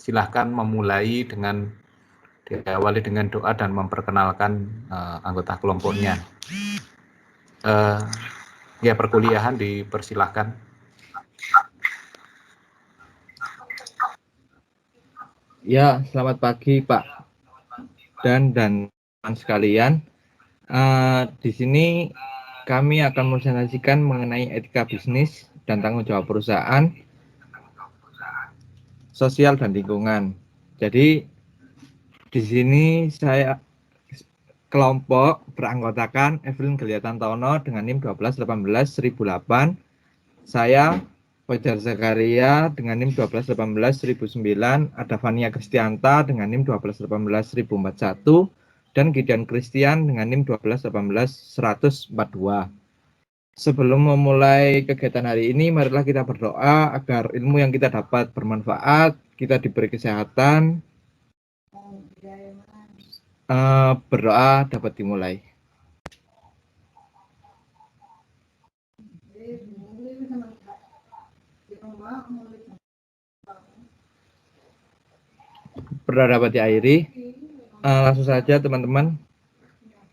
silahkan memulai dengan diawali dengan doa dan memperkenalkan anggota kelompoknya. Ya, perkuliahan dipersilahkan. Ya, selamat pagi Pak dan teman sekalian. Di sini kami akan presentasikan mengenai etika bisnis dan tanggung jawab perusahaan, sosial dan lingkungan. Jadi di sini saya kelompok beranggotakan Evelyn Geliatantono dengan NIM 1218-1008. Saya Fajar Zakaria dengan NIM 1218-1009, ada Fania Kristianta dengan NIM 1218-1041, dan Gideon Christian dengan NIM 1218-142. Sebelum memulai kegiatan hari ini, marilah kita berdoa agar ilmu yang kita dapat bermanfaat, kita diberi kesehatan. Berdoa dapat dimulai. Berdoa dapat diakhiri. Langsung saja teman-teman,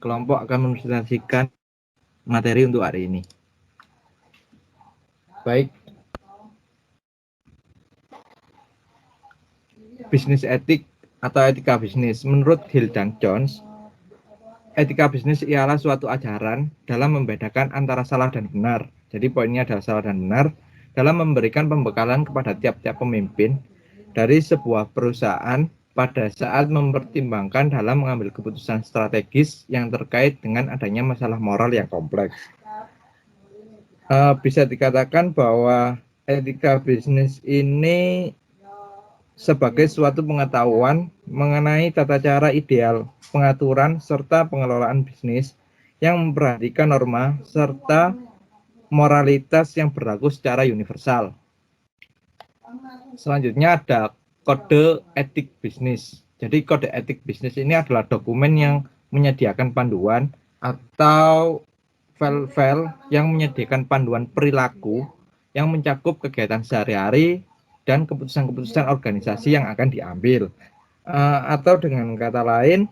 kelompok akan mempresentasikan materi untuk hari ini. Baik, bisnis etik atau etika bisnis. Menurut Hill dan Jones, etika bisnis ialah suatu ajaran dalam membedakan antara salah dan benar. Jadi poinnya adalah salah dan benar dalam memberikan pembekalan kepada tiap-tiap pemimpin dari sebuah perusahaan pada saat mempertimbangkan dalam mengambil keputusan strategis yang terkait dengan adanya masalah moral yang kompleks. Bisa dikatakan bahwa etika bisnis ini sebagai suatu pengetahuan mengenai tata cara ideal pengaturan serta pengelolaan bisnis yang memperhatikan norma serta moralitas yang berlaku secara universal. Selanjutnya ada kode etik bisnis. Jadi kode etik bisnis ini adalah dokumen yang menyediakan panduan atau file-file yang menyediakan panduan perilaku yang mencakup kegiatan sehari-hari dan keputusan-keputusan organisasi yang akan diambil. Atau dengan kata lain,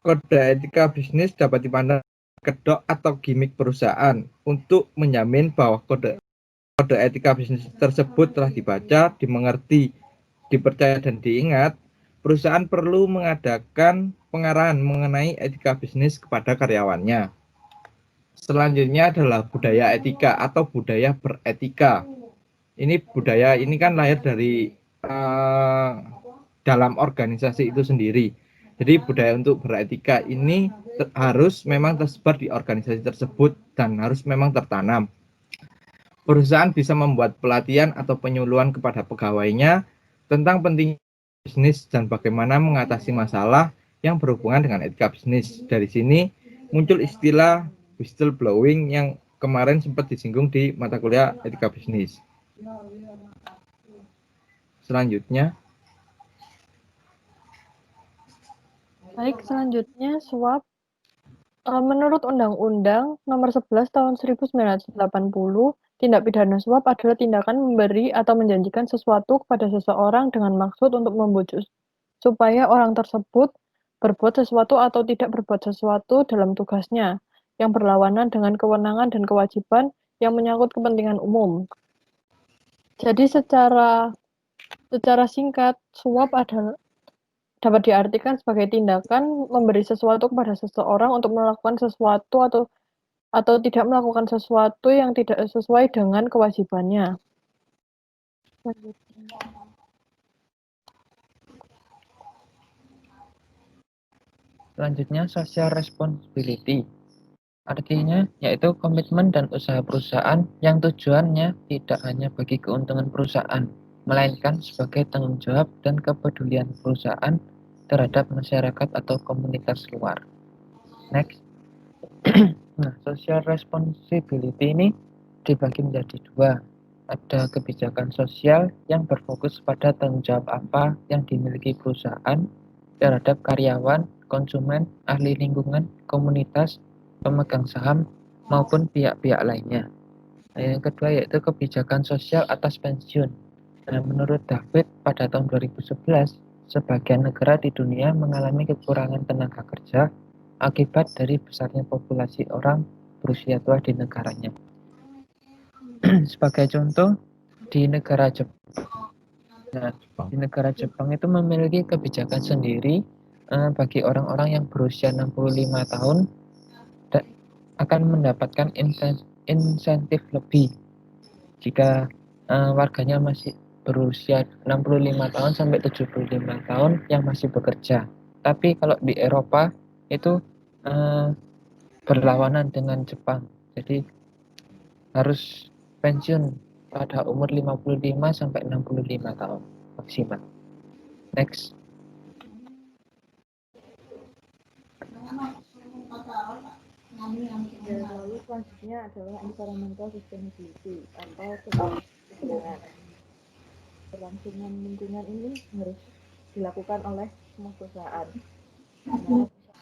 kode etika bisnis dapat dipandang kedok atau gimmick perusahaan untuk menjamin bahwa kode etika bisnis tersebut telah dibaca, dimengerti, dipercaya dan diingat. Perusahaan perlu mengadakan pengarahan mengenai etika bisnis kepada karyawannya. Selanjutnya adalah budaya etika atau budaya beretika. Ini budaya ini kan lahir dari dalam organisasi itu sendiri. Jadi budaya untuk beretika ini harus memang tersebar di organisasi tersebut dan harus memang tertanam. Perusahaan bisa membuat pelatihan atau penyuluhan kepada pegawainya tentang pentingnya bisnis dan bagaimana mengatasi masalah yang berhubungan dengan etika bisnis. Dari sini muncul istilah whistleblowing yang kemarin sempat disinggung di mata kuliah etika bisnis. Selanjutnya. Baik, selanjutnya suap. Menurut Undang-Undang Nomor 11 Tahun 1980, tindak pidana suap adalah tindakan memberi atau menjanjikan sesuatu kepada seseorang dengan maksud untuk membujuk supaya orang tersebut berbuat sesuatu atau tidak berbuat sesuatu dalam tugasnya yang berlawanan dengan kewenangan dan kewajiban yang menyangkut kepentingan umum. Jadi secara singkat, suap dapat diartikan sebagai tindakan memberi sesuatu kepada seseorang untuk melakukan sesuatu atau tidak melakukan sesuatu yang tidak sesuai dengan kewajibannya. Selanjutnya, social responsibility. Artinya, yaitu komitmen dan usaha perusahaan yang tujuannya tidak hanya bagi keuntungan perusahaan, melainkan sebagai tanggung jawab dan kepedulian perusahaan terhadap masyarakat atau komunitas luar. Next. Nah, social responsibility ini dibagi menjadi dua. Ada kebijakan sosial yang berfokus pada tanggung jawab apa yang dimiliki perusahaan terhadap karyawan, konsumen, ahli lingkungan, komunitas, pemegang saham, maupun pihak-pihak lainnya. Nah, yang kedua yaitu kebijakan sosial atas pensiun. Nah, menurut David, pada tahun 2011, sebagian negara di dunia mengalami kekurangan tenaga kerja akibat dari besarnya populasi orang berusia tua di negaranya. Sebagai contoh, di negara Jepang. Nah, di negara Jepang itu memiliki kebijakan sendiri bagi orang-orang yang berusia 65 tahun akan mendapatkan insentif lebih jika warganya masih berusia 65 tahun sampai 75 tahun yang masih bekerja. Tapi kalau di Eropa itu berlawanan dengan Jepang. Jadi harus pensiun pada umur 55 sampai 65 tahun maksimal. Next. Ya, lalu selanjutnya adalah environmental sustainability atau keberlangsungan. Keberlangsungan lingkungan ini harus dilakukan oleh semua perusahaan. Nah,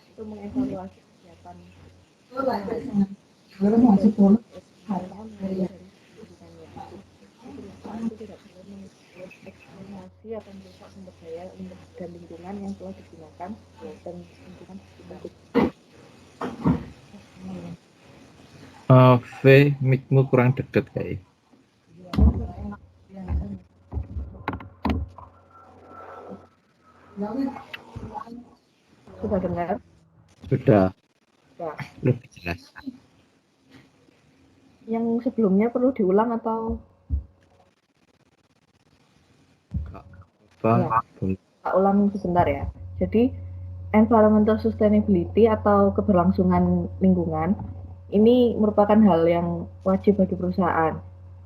itu mengevaluasi kegiatan usahanya. Pertama, mulai dari lingkungannya. Perusahaan itu tidak boleh mengeksploitasi atau merusak sumber daya dan lingkungan yang telah digunakan dan lingkungan sekitar. Mic-mu kurang deket kayak. Sudah dengar? Sudah Ya. lebih jelas. Yang sebelumnya perlu diulang atau Apa? tak ulang sebentar ya. Jadi environmental sustainability atau keberlangsungan lingkungan ini merupakan hal yang wajib bagi perusahaan.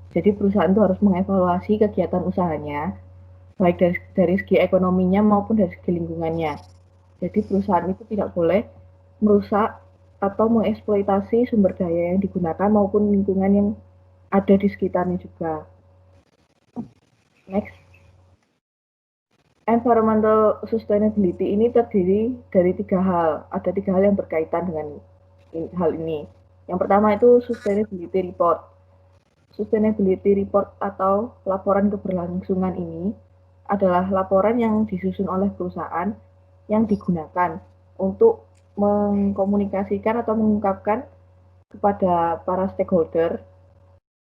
Jadi perusahaan itu harus mengevaluasi kegiatan usahanya baik dari segi ekonominya maupun dari segi lingkungannya. Jadi perusahaan itu tidak boleh merusak atau mengeksploitasi sumber daya yang digunakan maupun lingkungan yang ada di sekitarnya juga. Next. Environmental sustainability ini terdiri dari 3 hal. Ada 3 hal yang berkaitan dengan hal ini. Yang pertama itu sustainability report. Sustainability report atau laporan keberlangsungan ini adalah laporan yang disusun oleh perusahaan yang digunakan untuk mengkomunikasikan atau mengungkapkan kepada para stakeholder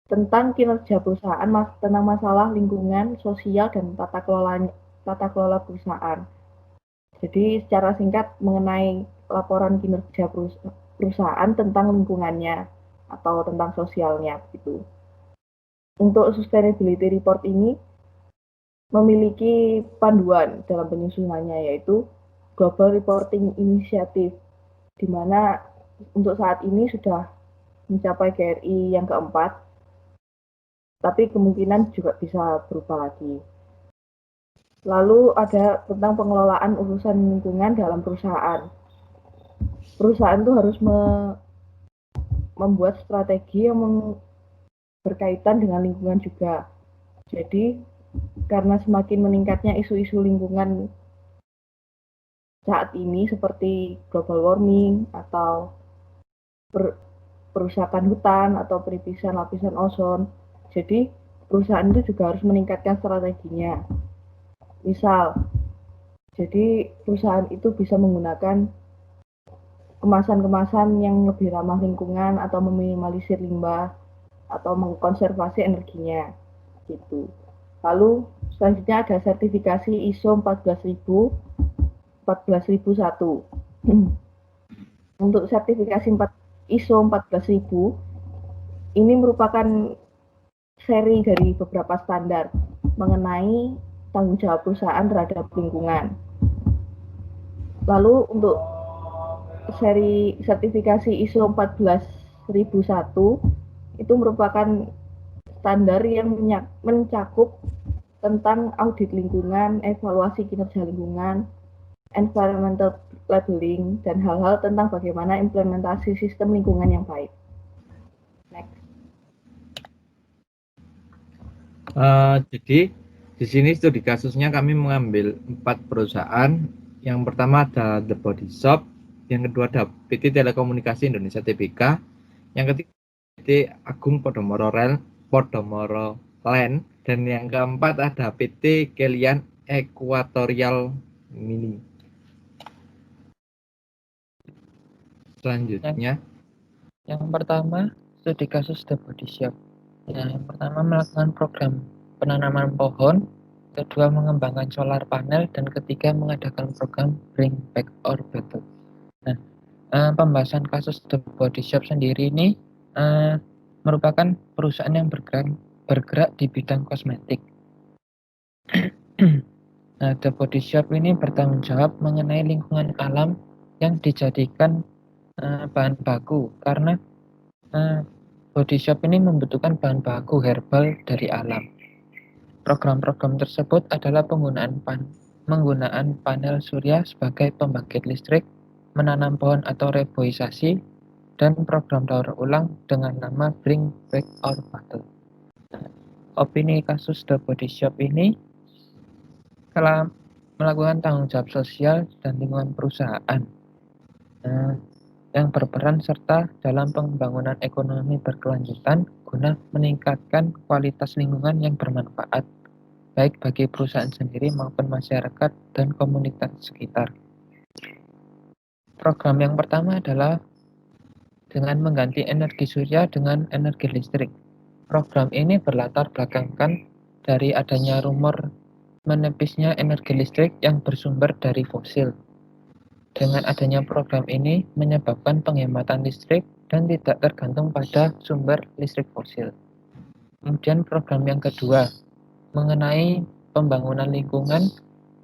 tentang kinerja perusahaan, tentang masalah lingkungan, sosial, dan tata kelola perusahaan. Jadi secara singkat mengenai laporan kinerja perusahaan tentang lingkungannya atau tentang sosialnya gitu. Untuk sustainability report ini memiliki panduan dalam penyusunannya yaitu Global Reporting Initiative, di mana untuk saat ini sudah mencapai GRI yang keempat, tapi kemungkinan juga bisa berubah lagi. Lalu ada tentang pengelolaan urusan lingkungan dalam perusahaan. Perusahaan itu harus membuat strategi yang berkaitan dengan lingkungan juga. Jadi karena semakin meningkatnya isu-isu lingkungan saat ini seperti global warming atau perusakan hutan atau penipisan lapisan ozon. Jadi perusahaan itu juga harus meningkatkan strateginya. Misal, jadi perusahaan itu bisa menggunakan kemasan-kemasan yang lebih ramah lingkungan atau meminimalisir limbah atau mengkonservasi energinya gitu. Lalu selanjutnya ada sertifikasi ISO 14001. Untuk sertifikasi ISO 14000 ini merupakan seri dari beberapa standar mengenai tanggung jawab perusahaan terhadap lingkungan. Lalu untuk seri sertifikasi ISO 14001 itu merupakan standar yang mencakup tentang audit lingkungan, evaluasi kinerja lingkungan, environmental labeling, dan hal-hal tentang bagaimana implementasi sistem lingkungan yang baik. Next. Jadi di sini studi kasusnya kami mengambil 4 perusahaan. Yang pertama ada The Body Shop, yang kedua ada PT Telekomunikasi Indonesia Tbk, yang ketiga PT Agung Podomoro Land, Dan yang keempat ada PT Kelian Equatorial Mini. Selanjutnya, Yang pertama, studi kasus The Body Shop. Yang pertama, melakukan program penanaman pohon. Kedua, mengembangkan solar panel. Dan ketiga, mengadakan program Bring Back Our Battle. Nah, pembahasan kasus The Body Shop sendiri ini merupakan perusahaan yang bergerak di bidang kosmetik. Nah, The Body Shop ini bertanggung jawab mengenai lingkungan alam yang dijadikan bahan baku, karena body shop ini membutuhkan bahan baku herbal dari alam. Program-program tersebut adalah menggunakan panel surya sebagai pembangkit listrik, menanam pohon atau reboisasi, dan program daur ulang dengan nama Bring Back Our Battle. Opini kasus The Body Shop ini telah melakukan tanggung jawab sosial dan lingkungan perusahaan yang berperan serta dalam pembangunan ekonomi berkelanjutan guna meningkatkan kualitas lingkungan yang bermanfaat baik bagi perusahaan sendiri maupun masyarakat dan komunitas sekitar. Program yang pertama adalah dengan mengganti energi surya dengan energi listrik. Program ini berlatar belakangkan dari adanya rumor menepisnya energi listrik yang bersumber dari fosil. Dengan adanya program ini menyebabkan penghematan listrik dan tidak tergantung pada sumber listrik fosil. Kemudian program yang kedua mengenai pembangunan lingkungan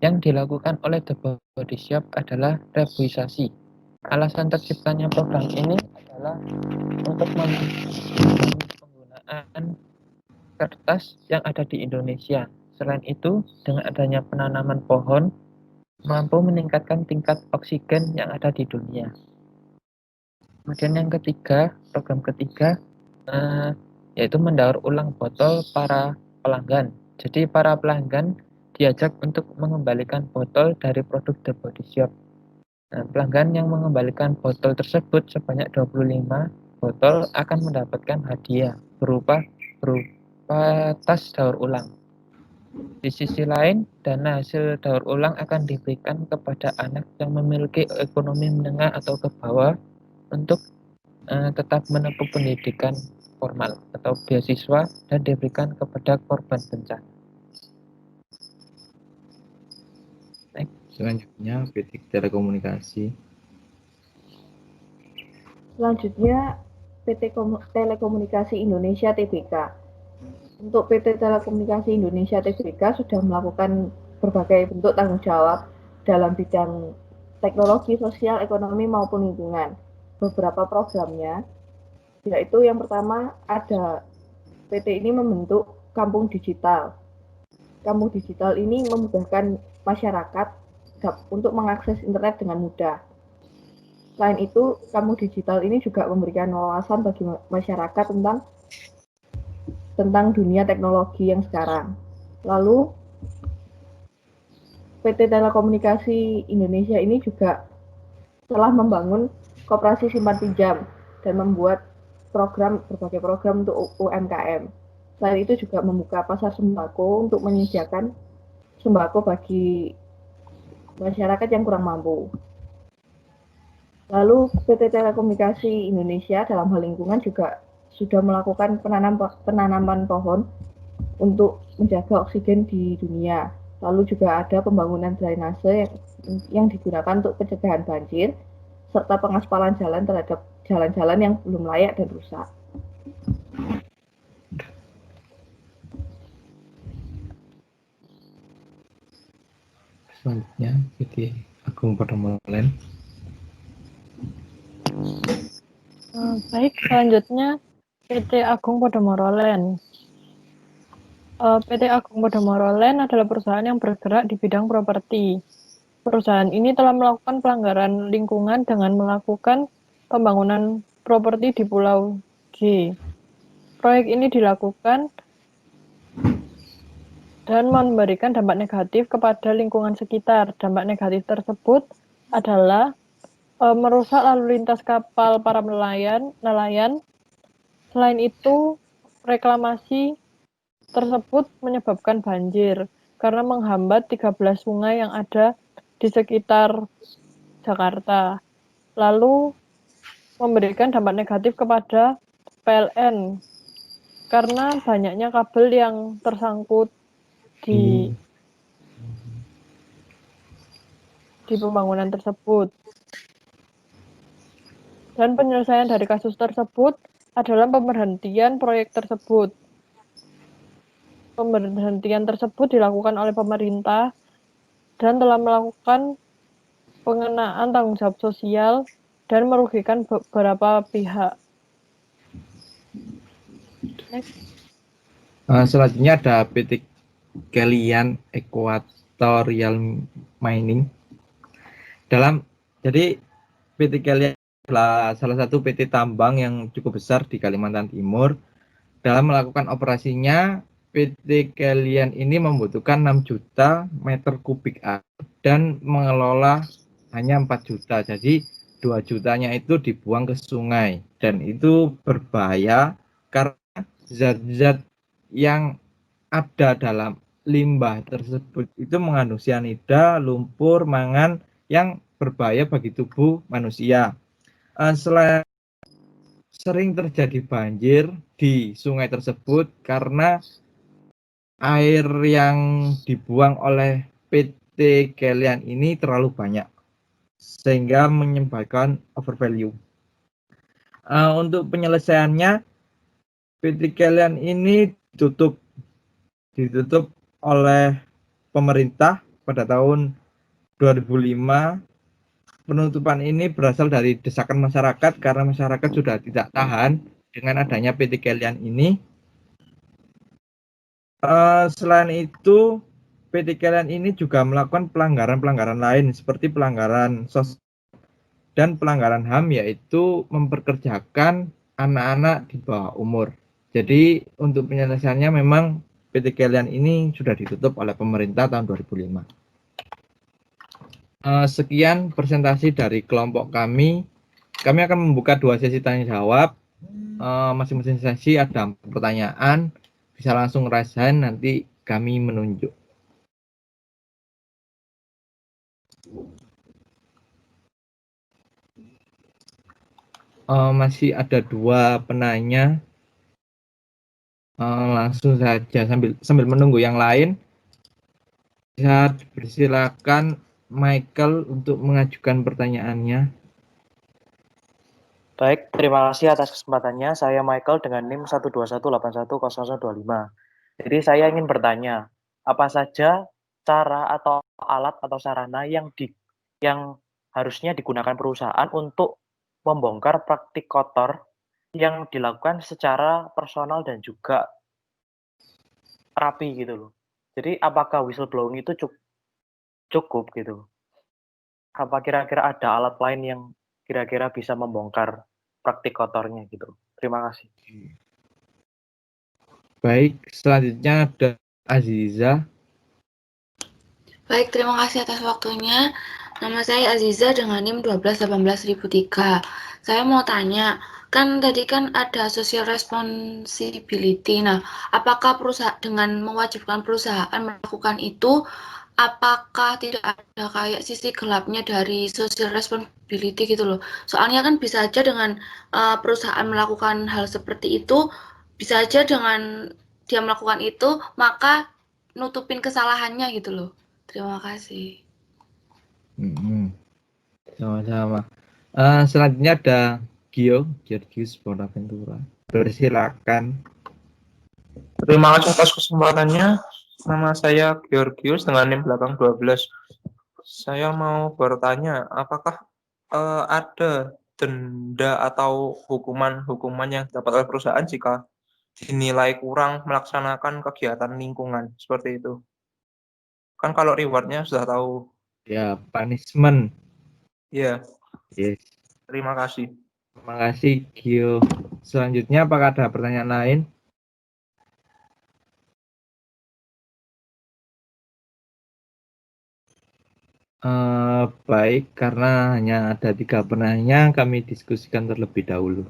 yang dilakukan oleh The Body Shop adalah reboisasi. Alasan terciptanya program ini adalah untuk penggunaan kertas yang ada di Indonesia. Selain itu, dengan adanya penanaman pohon mampu meningkatkan tingkat oksigen yang ada di dunia. Kemudian yang ketiga, program ketiga, yaitu mendaur ulang botol para pelanggan. Jadi para pelanggan diajak untuk mengembalikan botol dari produk The Body Shop. Nah, pelanggan yang mengembalikan botol tersebut sebanyak 25 botol akan mendapatkan hadiah berupa tas daur ulang. Di sisi lain, dana hasil daur ulang akan diberikan kepada anak yang memiliki ekonomi menengah atau ke bawah untuk tetap menempuh pendidikan formal atau beasiswa dan diberikan kepada korban bencana. selanjutnya PT Telekomunikasi. Selanjutnya, PT Telekomunikasi Indonesia Tbk. Untuk PT Telekomunikasi Indonesia Tbk sudah melakukan berbagai bentuk tanggung jawab dalam bidang teknologi, sosial, ekonomi maupun lingkungan. Beberapa programnya, yaitu yang pertama ada PT ini membentuk kampung digital. Kampung digital ini memudahkan masyarakat untuk mengakses internet dengan mudah. Selain itu, kampung digital ini juga memberikan wawasan bagi masyarakat tentang dunia teknologi yang sekarang. Lalu, PT Telekomunikasi Indonesia ini juga telah membangun koperasi simpan pinjam dan membuat berbagai program untuk UMKM. Selain itu juga membuka pasar sembako untuk menyediakan sembako bagi masyarakat yang kurang mampu. Lalu PT Telekomunikasi Indonesia dalam hal lingkungan juga sudah melakukan penanaman pohon untuk menjaga oksigen di dunia. Lalu juga ada pembangunan drainase yang digunakan untuk pencegahan banjir, serta pengaspalan jalan terhadap jalan-jalan yang belum layak dan rusak. Selanjutnya PT Agung Podomoro Land. Baik, selanjutnya PT Agung Podomoro Land. PT Agung Podomoro Land adalah perusahaan yang bergerak di bidang properti. Perusahaan ini telah melakukan pelanggaran lingkungan dengan melakukan pembangunan properti di Pulau G. Proyek ini dilakukan dan memberikan dampak negatif kepada lingkungan sekitar. Dampak negatif tersebut adalah merusak lalu lintas kapal para nelayan. Selain itu, reklamasi tersebut menyebabkan banjir karena menghambat 13 sungai yang ada di sekitar Jakarta. Lalu memberikan dampak negatif kepada PLN karena banyaknya kabel yang tersangkut di pembangunan tersebut. Dan penyelesaian dari kasus tersebut adalah pemberhentian proyek tersebut. Pemberhentian tersebut dilakukan oleh pemerintah dan telah melakukan pengenaan tanggung jawab sosial dan merugikan beberapa pihak. Next. Selanjutnya ada PT Kelian Equatorial Mining. Jadi PT Kelian adalah salah satu PT tambang yang cukup besar di Kalimantan Timur. Dalam melakukan operasinya, PT Kelian ini membutuhkan 6 juta meter kubik air dan mengelola hanya 4 juta. Jadi 2 jutanya itu dibuang ke sungai dan itu berbahaya karena zat-zat yang ada dalam limbah tersebut itu mengandung sianida, lumpur, mangan yang berbahaya bagi tubuh manusia. Selain sering terjadi banjir di sungai tersebut karena air yang dibuang oleh PT Kelian ini terlalu banyak sehingga menyebabkan overvalue. Untuk penyelesaiannya, PT Kelian ini ditutup oleh pemerintah pada tahun 2005. Penutupan ini berasal dari desakan masyarakat karena masyarakat sudah tidak tahan dengan adanya PT Kelian ini. Selain itu, PT Kelian ini juga melakukan pelanggaran-pelanggaran lain seperti pelanggaran sosial dan pelanggaran HAM, yaitu memperkerjakan anak-anak di bawah umur. Jadi untuk penyelesaiannya memang PT Kelian ini sudah ditutup oleh pemerintah tahun 2005. Sekian presentasi dari kelompok kami. Kami akan membuka 2 sesi tanya jawab. Masing-masing sesi ada pertanyaan. Bisa langsung raise hand, nanti kami menunjuk. Masih ada 2 penanya. Langsung saja sambil menunggu yang lain. Bisa dipersilakan Michael untuk mengajukan pertanyaannya. Baik, terima kasih atas kesempatannya. Saya Michael dengan NIM 121810025. Jadi saya ingin bertanya, apa saja cara atau alat atau sarana yang harusnya digunakan perusahaan untuk membongkar praktik kotor yang dilakukan secara personal dan juga rapi gitu loh. Jadi apakah whistleblowing itu cukup gitu? Apa kira-kira ada alat lain yang kira-kira bisa membongkar praktik kotornya gitu? Terima kasih. Baik, selanjutnya ada Aziza. Baik, terima kasih atas waktunya. Nama saya Aziza dengan NIM 1218003. Saya mau tanya, kan tadi kan ada social responsibility. Nah, apakah perusahaan dengan mewajibkan perusahaan melakukan itu, apakah tidak ada kayak sisi gelapnya dari social responsibility gitu loh? Soalnya kan bisa aja dengan perusahaan melakukan hal seperti itu, bisa aja dengan dia melakukan itu, maka nutupin kesalahannya gitu loh. Terima kasih. Sama-sama. Selanjutnya ada Georgius Bonaventura. Persilakan. Terima kasih atas kesempatannya. Nama saya Georgius dengan NIM belakang 12. Saya mau bertanya, apakah ada denda atau hukuman yang dapat oleh perusahaan jika dinilai kurang melaksanakan kegiatan lingkungan seperti itu? Kan kalau rewardnya sudah tahu. Ya, punishment. Ya, Yes. terima kasih. Terima kasih, Gio. Selanjutnya, apakah ada pertanyaan lain? Baik, karena hanya ada 3 penanya, kami diskusikan terlebih dahulu.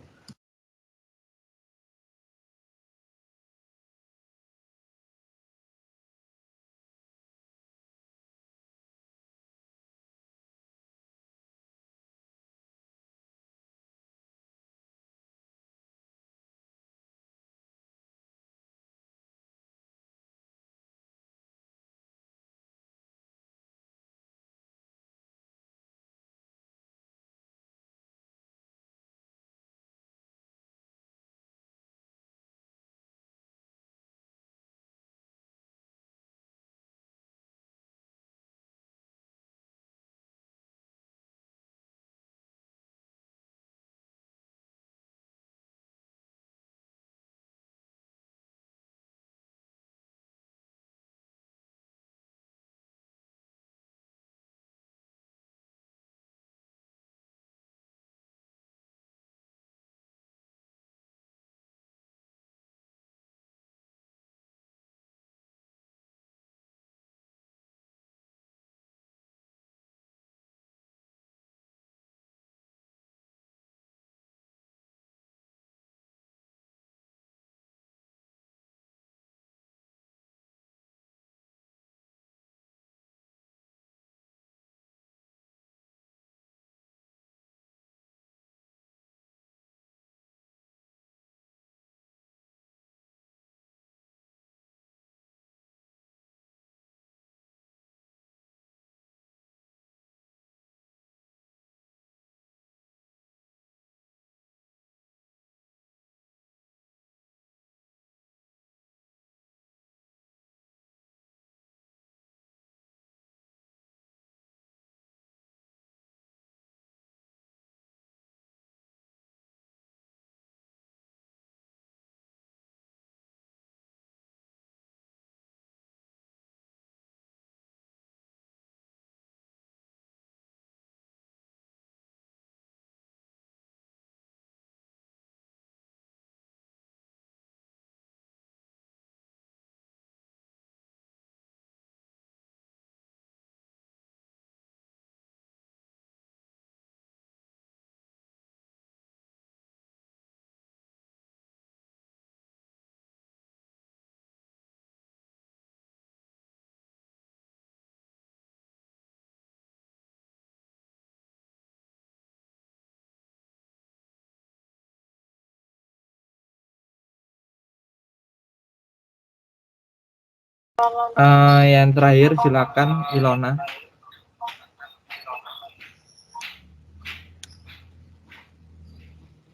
Yang terakhir silakan Ilona.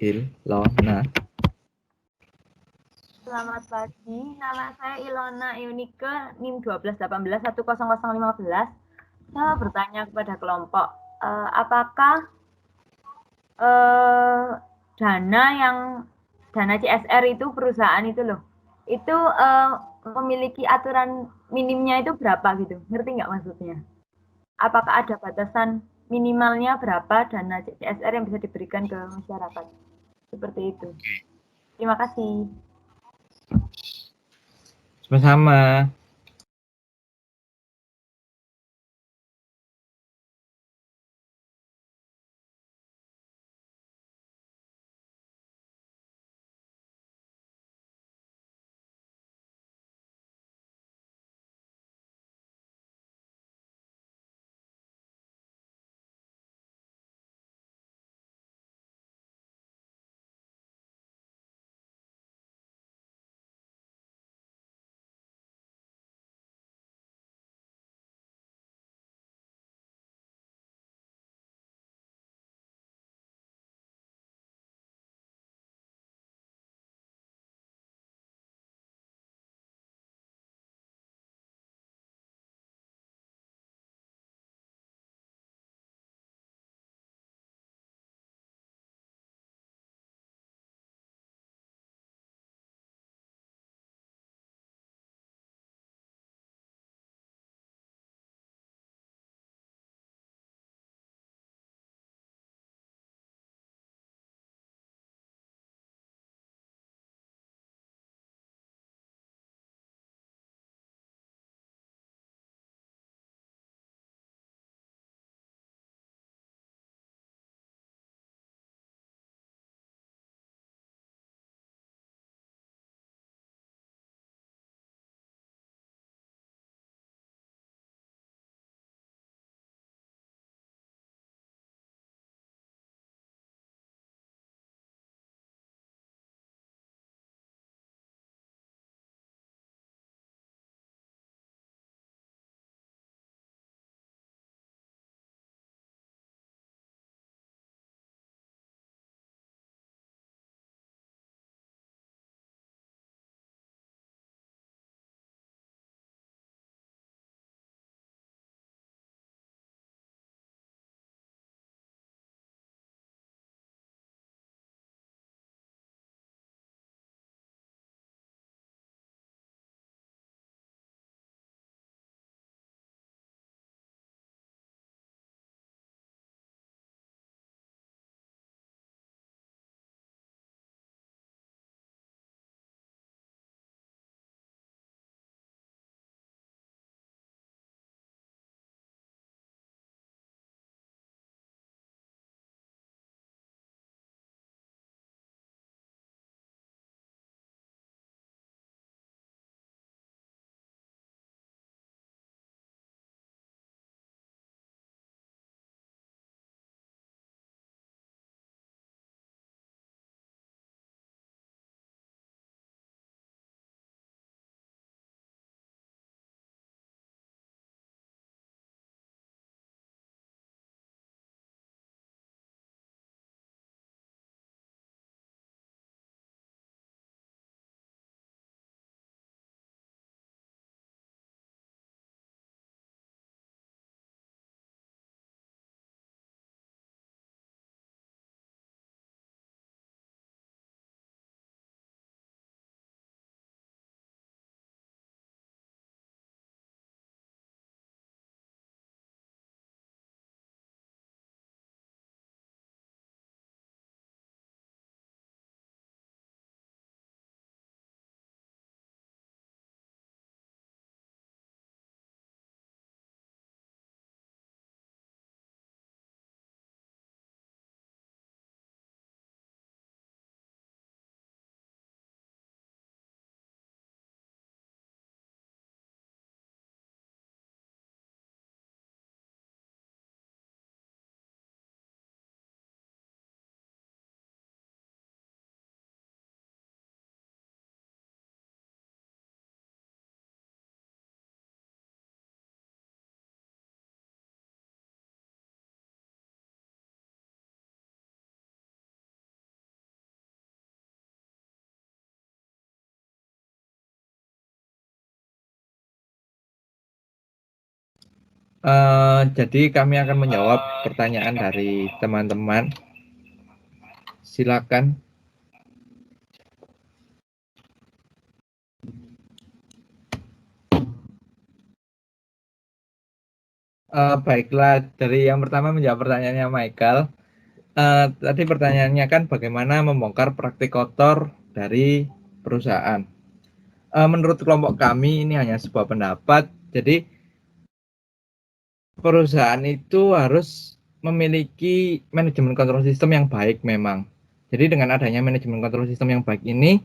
Ilona. Selamat pagi, nama saya Ilona Eunike, NIM 1218110015. Saya bertanya kepada kelompok, apakah dana CSR itu perusahaan itu loh, itu memiliki aturan minimnya itu berapa gitu, ngerti nggak maksudnya? Apakah ada batasan minimalnya berapa dana CSR yang bisa diberikan ke masyarakat? Seperti itu. Terima kasih. Sama-sama. Jadi kami akan menjawab pertanyaan dari teman-teman. Silakan. Baiklah, dari yang pertama menjawab pertanyaannya Michael. Tadi pertanyaannya kan bagaimana membongkar praktik kotor dari perusahaan. Menurut kelompok kami ini hanya sebuah pendapat. Jadi perusahaan itu harus memiliki manajemen kontrol sistem yang baik memang. Jadi dengan adanya manajemen kontrol sistem yang baik ini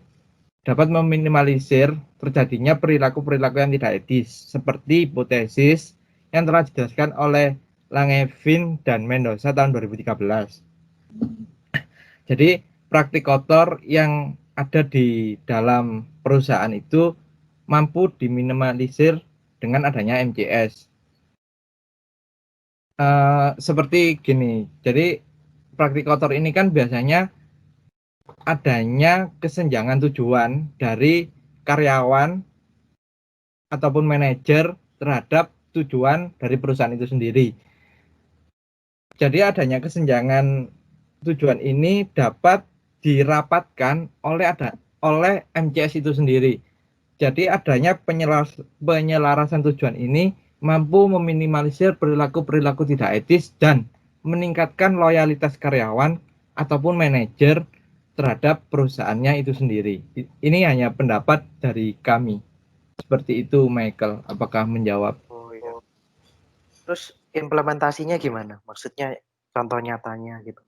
dapat meminimalisir terjadinya perilaku-perilaku yang tidak etis seperti hipotesis yang telah dijelaskan oleh Langevin dan Mendoza tahun 2013. Jadi praktik kotor yang ada di dalam perusahaan itu mampu diminimalisir dengan adanya MCS. Seperti gini, jadi praktik kotor ini kan biasanya adanya kesenjangan tujuan dari karyawan ataupun manajer terhadap tujuan dari perusahaan itu sendiri. Jadi adanya kesenjangan tujuan ini dapat dirapatkan oleh MCS itu sendiri. Jadi adanya penyelarasan tujuan ini mampu meminimalisir perilaku-perilaku tidak etis dan meningkatkan loyalitas karyawan ataupun manajer terhadap perusahaannya itu sendiri. Ini hanya pendapat dari kami. Seperti itu, Michael. Apakah menjawab? Oh iya. Terus implementasinya gimana? Maksudnya contoh nyatanya gitu.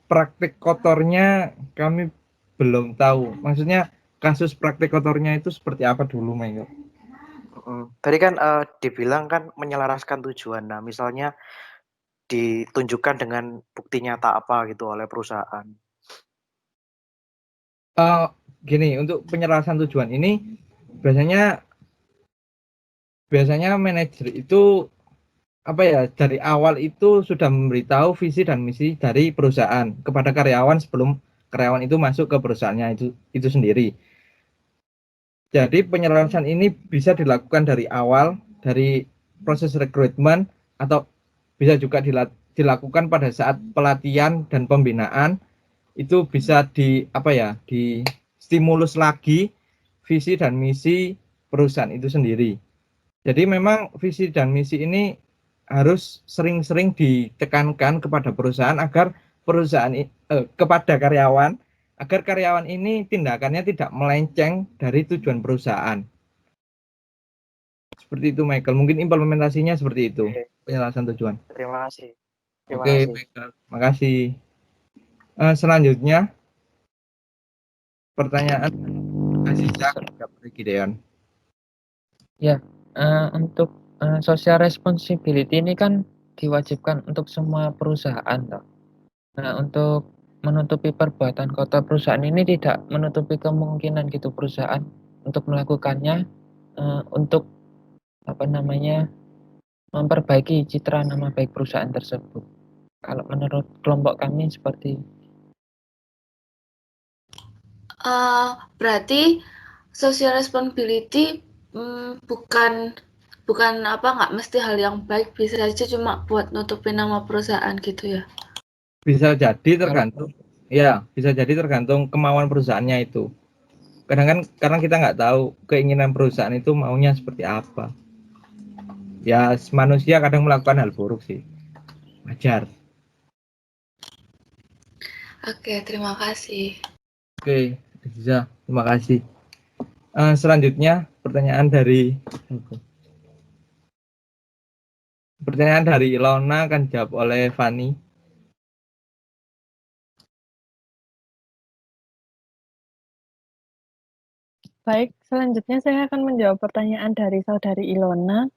Praktik kotornya kami belum tahu. Maksudnya kasus praktik kotornya itu seperti apa dulu, Michael? Tadi kan dibilang kan menyelaraskan tujuan. Nah, misalnya ditunjukkan dengan bukti nyata apa gitu oleh perusahaan. Gini, untuk penyelarasan tujuan ini biasanya manajer itu apa ya, dari awal itu sudah memberitahu visi dan misi dari perusahaan kepada karyawan sebelum karyawan itu masuk ke perusahaannya itu sendiri. Jadi penyelarasan ini bisa dilakukan dari awal, dari proses rekrutmen, atau bisa juga dilakukan pada saat pelatihan dan pembinaan. Itu bisa distimulus lagi visi dan misi perusahaan itu sendiri. Jadi memang visi dan misi ini harus sering-sering ditekankan kepada perusahaan agar kepada karyawan agar karyawan ini tindakannya tidak melenceng dari tujuan perusahaan. Seperti itu, Michael. Mungkin implementasinya seperti itu, penyelarasan tujuan. Terima kasih. Oke, Michael. Makasih. Selanjutnya pertanyaan Aziza Gideon. Ya, untuk social responsibility ini kan diwajibkan untuk semua perusahaan, toh. Nah, untuk menutupi perbuatan kotor perusahaan ini tidak menutupi kemungkinan gitu perusahaan untuk melakukannya untuk memperbaiki citra nama baik perusahaan tersebut. Kalau menurut kelompok kami seperti berarti social responsibility bukan nggak mesti hal yang baik, bisa aja cuma buat nutupin nama perusahaan gitu ya. Bisa jadi tergantung bisa jadi tergantung kemauan perusahaannya itu. Kadang karena kita nggak tahu keinginan perusahaan itu maunya seperti apa. Ya, manusia kadang melakukan hal buruk sih. Wajar. Oke, terima kasih. Oke, Aziza, terima kasih. Selanjutnya pertanyaan dari Ilona akan dijawab oleh Fani. Baik, selanjutnya saya akan menjawab pertanyaan dari saudari Ilona.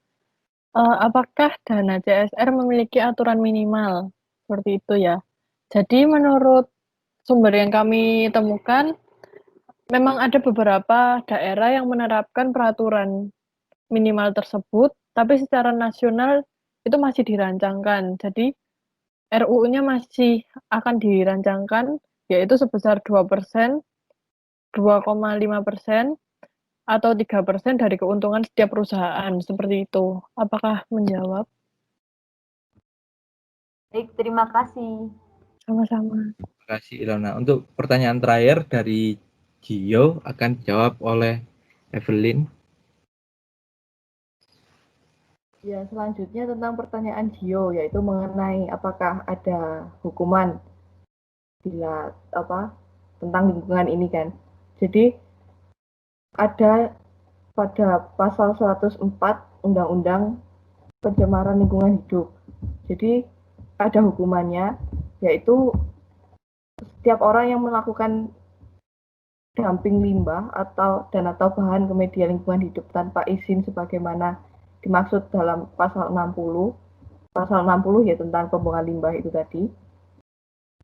Apakah dana CSR memiliki aturan minimal? Seperti itu ya. Jadi menurut sumber yang kami temukan, memang ada beberapa daerah yang menerapkan peraturan minimal tersebut, tapi secara nasional itu masih dirancangkan. Jadi RUU-nya masih akan dirancangkan, yaitu sebesar 2%, 2,5%, atau 3% dari keuntungan setiap perusahaan, seperti itu. Apakah menjawab? Baik, terima kasih. Sama-sama. Terima kasih Ilona. Untuk pertanyaan terakhir dari Gio akan dijawab oleh Evelyn. Ya, selanjutnya tentang pertanyaan Gio, yaitu mengenai apakah ada hukuman bila tentang lingkungan ini kan. Jadi ada pada pasal 104 Undang-Undang Pencemaran Lingkungan Hidup. Jadi ada hukumannya, yaitu setiap orang yang melakukan dumping limbah atau bahan ke media lingkungan hidup tanpa izin sebagaimana dimaksud dalam pasal 60 ya tentang pembuangan limbah itu tadi,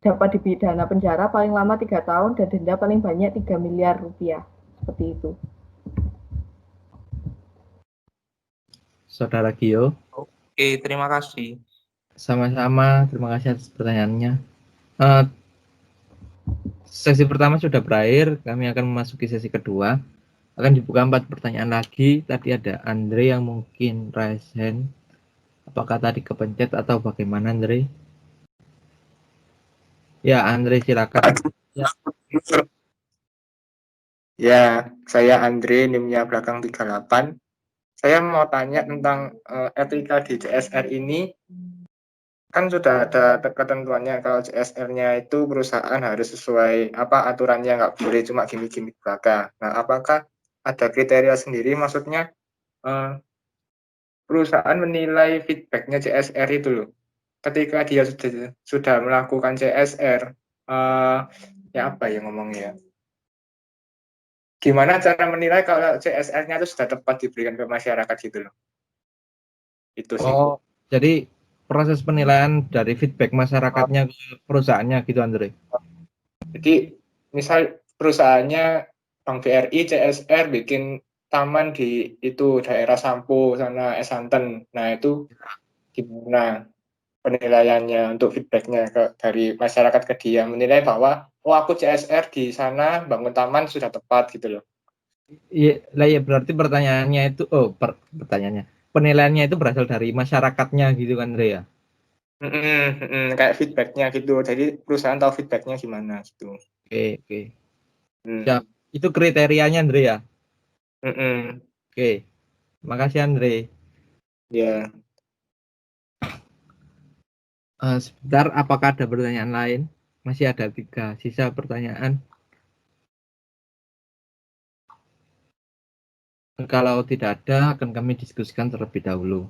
dapat dipidana penjara paling lama 3 tahun dan denda paling banyak 3 miliar rupiah. Seperti itu. Saudara Gio. Oke, terima kasih. Sama-sama, terima kasih atas pertanyaannya. Sesi pertama sudah berakhir, kami akan memasuki sesi kedua. Akan dibuka 4 pertanyaan lagi. Tadi ada Andre yang mungkin raise hand. Apakah tadi kepencet atau bagaimana, Andre? Ya, Andre silakan. Ya, saya Andre, NIM-nya belakang 38. Saya mau tanya tentang etika di CSR ini. Kan sudah ada ketentuannya kalau CSR-nya itu perusahaan harus sesuai aturannya, nggak boleh cuma gimmick-gimmick belaka. Nah, apakah ada kriteria sendiri? Maksudnya perusahaan menilai feedbacknya CSR itu loh. Ketika dia sudah melakukan CSR, ya apa ya ngomongnya? Gimana cara menilai kalau CSR-nya itu sudah tepat diberikan ke masyarakat gitu loh? Itu sih. Oh, jadi proses penilaian dari feedback masyarakatnya ke perusahaannya gitu, Andre? Jadi misal perusahaannya Bank BRI CSR bikin taman di itu daerah Sampo sana Santen. Nah itu gimana penilaiannya untuk feedbacknya dari masyarakat ke dia, menilai bahwa aku CSR di sana bangun taman sudah tepat gitu loh. Iya, lah ya berarti pertanyaannya itu pertanyaannya. Penilaiannya itu berasal dari masyarakatnya gitu kan, Andre ya? Kayak feedbacknya gitu. Jadi perusahaan tahu feedbacknya gimana gitu. Oke. Siap. Itu kriterianya, Andre ya? Oke. Makasih, Andre. Ya. Sebentar, apakah ada pertanyaan lain? Masih ada 3 sisa pertanyaan. Kalau tidak ada, akan kami diskusikan terlebih dahulu.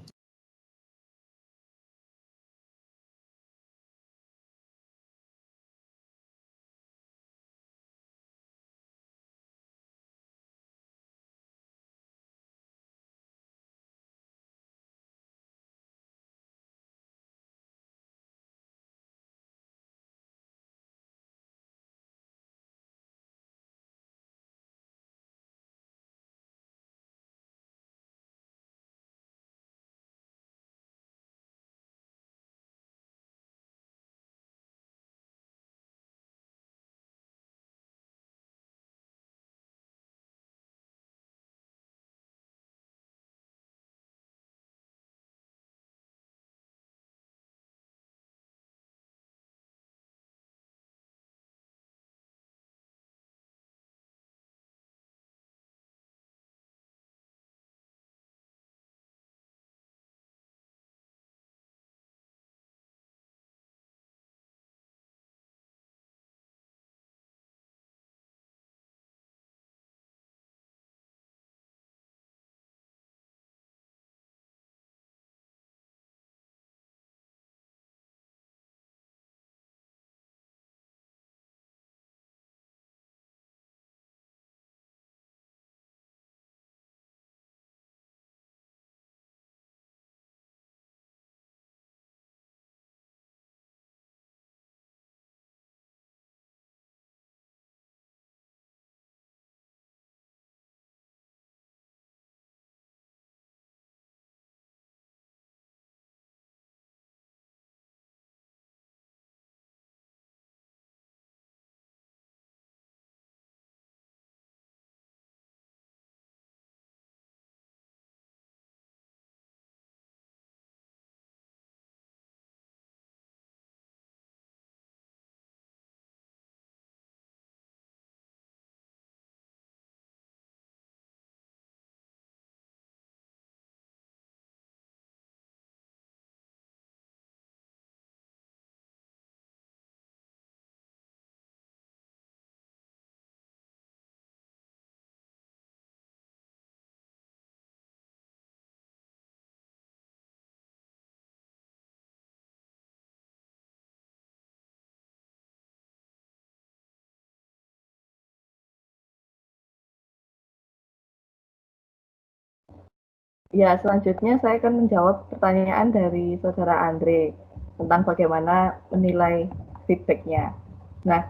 Ya, selanjutnya saya akan menjawab pertanyaan dari saudara Andre tentang bagaimana menilai feedback-nya. Nah,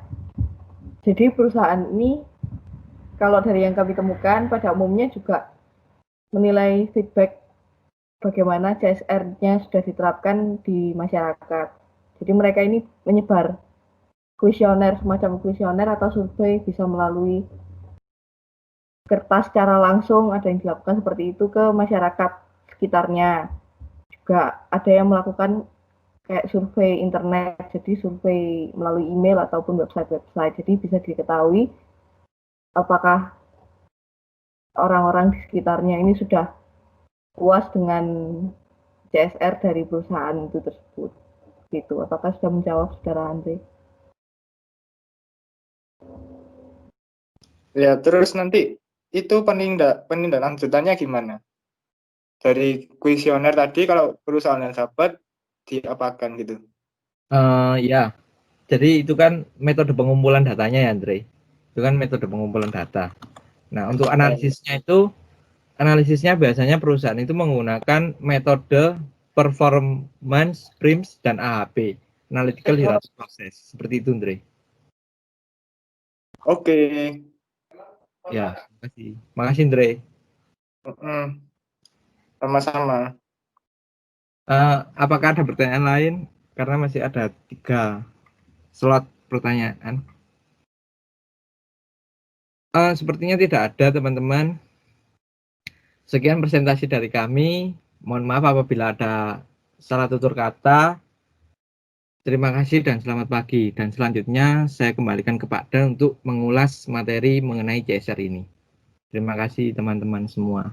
jadi perusahaan ini kalau dari yang kami temukan pada umumnya juga menilai feedback bagaimana CSR-nya sudah diterapkan di masyarakat. Jadi mereka ini menyebar kuesioner, semacam kuesioner atau survei bisa melalui kertas secara langsung, ada yang dilakukan seperti itu ke masyarakat sekitarnya. Juga ada yang melakukan kayak survei internet, jadi survei melalui email ataupun website-website. Jadi bisa diketahui apakah orang-orang di sekitarnya ini sudah puas dengan CSR dari perusahaan itu tersebut. Gitu. Apakah sudah menjawab saudara Andre? Ya, terus nanti itu penindakan lanjutannya gimana? Dari kuesioner tadi kalau perusahaan yang dapat diapakan gitu. Ya, jadi itu kan metode pengumpulan datanya ya, Andre. Itu kan metode pengumpulan data. Nah, untuk analisisnya biasanya perusahaan itu menggunakan metode performance, PRIMS, dan AHP, Analytical Hierarchy Process. Seperti itu, Andre. Oke. Ya, makasih. Makasih, Andre. Sama-sama. Apakah ada pertanyaan lain? Karena masih ada 3 slot pertanyaan. Sepertinya tidak ada, teman-teman. Sekian presentasi dari kami. Mohon maaf apabila ada salah tutur kata. Terima kasih dan selamat pagi. Dan selanjutnya saya kembalikan ke Pak Dan untuk mengulas materi mengenai CSR ini. Terima kasih teman-teman semua.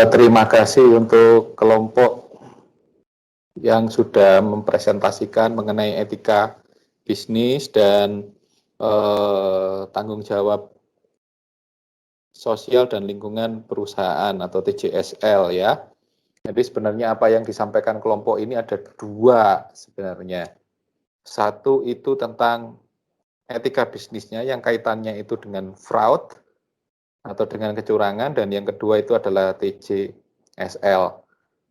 Terima kasih untuk kelompok yang sudah mempresentasikan mengenai etika bisnis dan tanggung jawab sosial dan lingkungan perusahaan atau TJSL ya. Jadi sebenarnya apa yang disampaikan kelompok ini ada 2 sebenarnya. Satu itu tentang etika bisnisnya yang kaitannya itu dengan fraud atau dengan kecurangan, dan yang kedua itu adalah TJSL.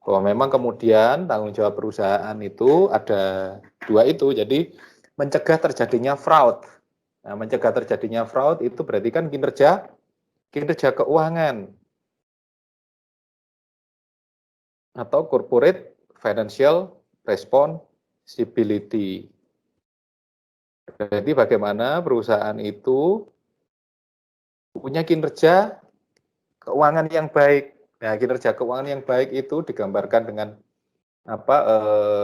Bahwa memang kemudian tanggung jawab perusahaan itu ada 2 itu, jadi mencegah terjadinya fraud. Nah, mencegah terjadinya fraud itu berarti kan kinerja keuangan atau corporate financial responsibility. Jadi bagaimana perusahaan itu punya kinerja keuangan yang baik. Nah, kinerja keuangan yang baik itu digambarkan dengan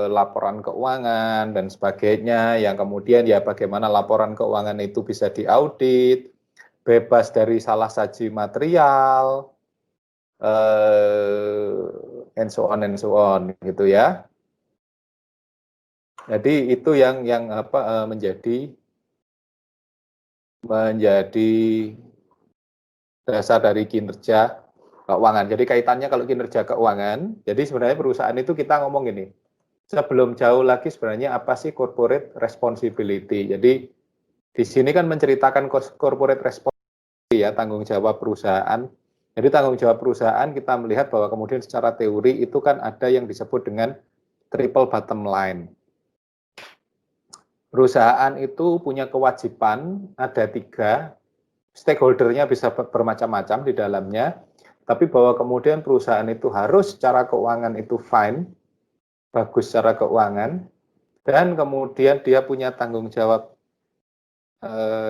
laporan keuangan dan sebagainya, yang kemudian ya bagaimana laporan keuangan itu bisa diaudit, bebas dari salah saji material, and so on gitu ya. Jadi itu yang menjadi dasar dari kinerja keuangan. Jadi kaitannya kalau kinerja keuangan, jadi sebenarnya perusahaan itu kita ngomong gini, sebelum jauh lagi sebenarnya apa sih corporate responsibility. Jadi di sini kan menceritakan corporate responsibility ya, tanggung jawab perusahaan. Jadi tanggung jawab perusahaan kita melihat bahwa kemudian secara teori itu kan ada yang disebut dengan triple bottom line. Perusahaan itu punya kewajiban, ada 3, stakeholdernya bisa bermacam-macam di dalamnya, tapi bahwa kemudian perusahaan itu harus secara keuangan itu fine, bagus secara keuangan, dan kemudian dia punya tanggung jawab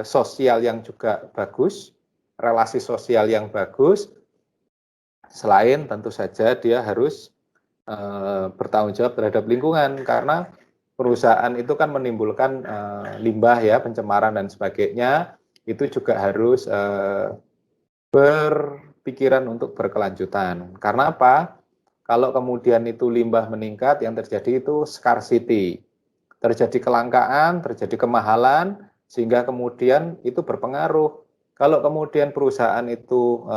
sosial yang juga bagus, relasi sosial yang bagus, selain tentu saja dia harus bertanggung jawab terhadap lingkungan, karena perusahaan itu kan menimbulkan limbah ya, pencemaran dan sebagainya. itu juga harus berpikiran untuk berkelanjutan. Karena apa? Kalau kemudian itu limbah meningkat, yang terjadi itu scarcity. Terjadi kelangkaan, terjadi kemahalan, sehingga kemudian itu berpengaruh. Kalau kemudian perusahaan itu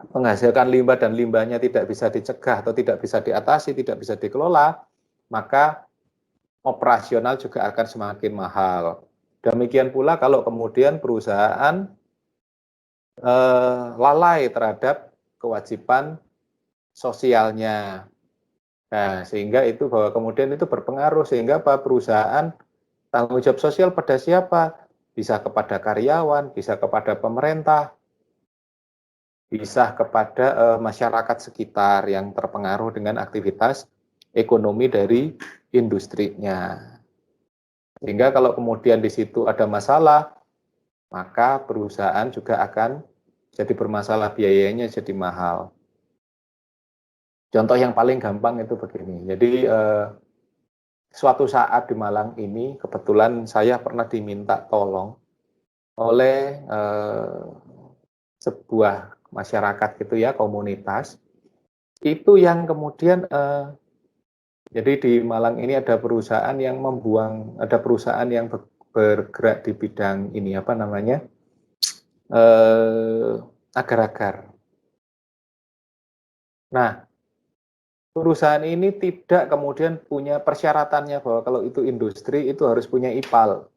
menghasilkan limbah dan limbahnya tidak bisa dicegah atau tidak bisa diatasi, tidak bisa dikelola, maka operasional juga akan semakin mahal. Demikian pula kalau kemudian perusahaan lalai terhadap kewajiban sosialnya. Nah, sehingga itu bahwa kemudian itu berpengaruh, sehingga apa, perusahaan tanggung jawab sosial pada siapa? Bisa kepada karyawan, bisa kepada pemerintah, bisa kepada masyarakat sekitar yang terpengaruh dengan aktivitas ekonomi dari industrinya. Sehingga kalau kemudian di situ ada masalah, maka perusahaan juga akan jadi bermasalah, biayanya jadi mahal. Contoh yang paling gampang itu begini. Jadi suatu saat di Malang ini kebetulan saya pernah diminta tolong oleh sebuah masyarakat gitu ya, komunitas itu yang kemudian jadi di Malang ini ada perusahaan yang membuang, ada perusahaan yang bergerak di bidang ini apa namanya, agar-agar. Nah, perusahaan ini tidak kemudian punya persyaratannya bahwa kalau itu industri itu harus punya IPAL,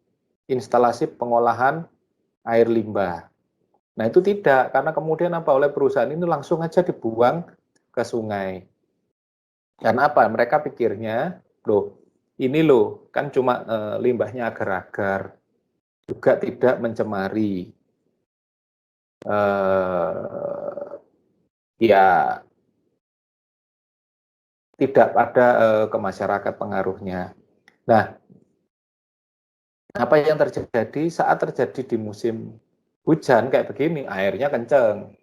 instalasi pengolahan air limbah. Nah itu tidak, karena kemudian apa, oleh perusahaan ini langsung aja dibuang ke sungai. Karena apa? Mereka pikirnya, loh ini loh kan cuma limbahnya agar-agar, juga tidak mencemari. Ya tidak ada ke masyarakat pengaruhnya. Nah, apa yang terjadi saat terjadi di musim hujan kayak begini, airnya kenceng,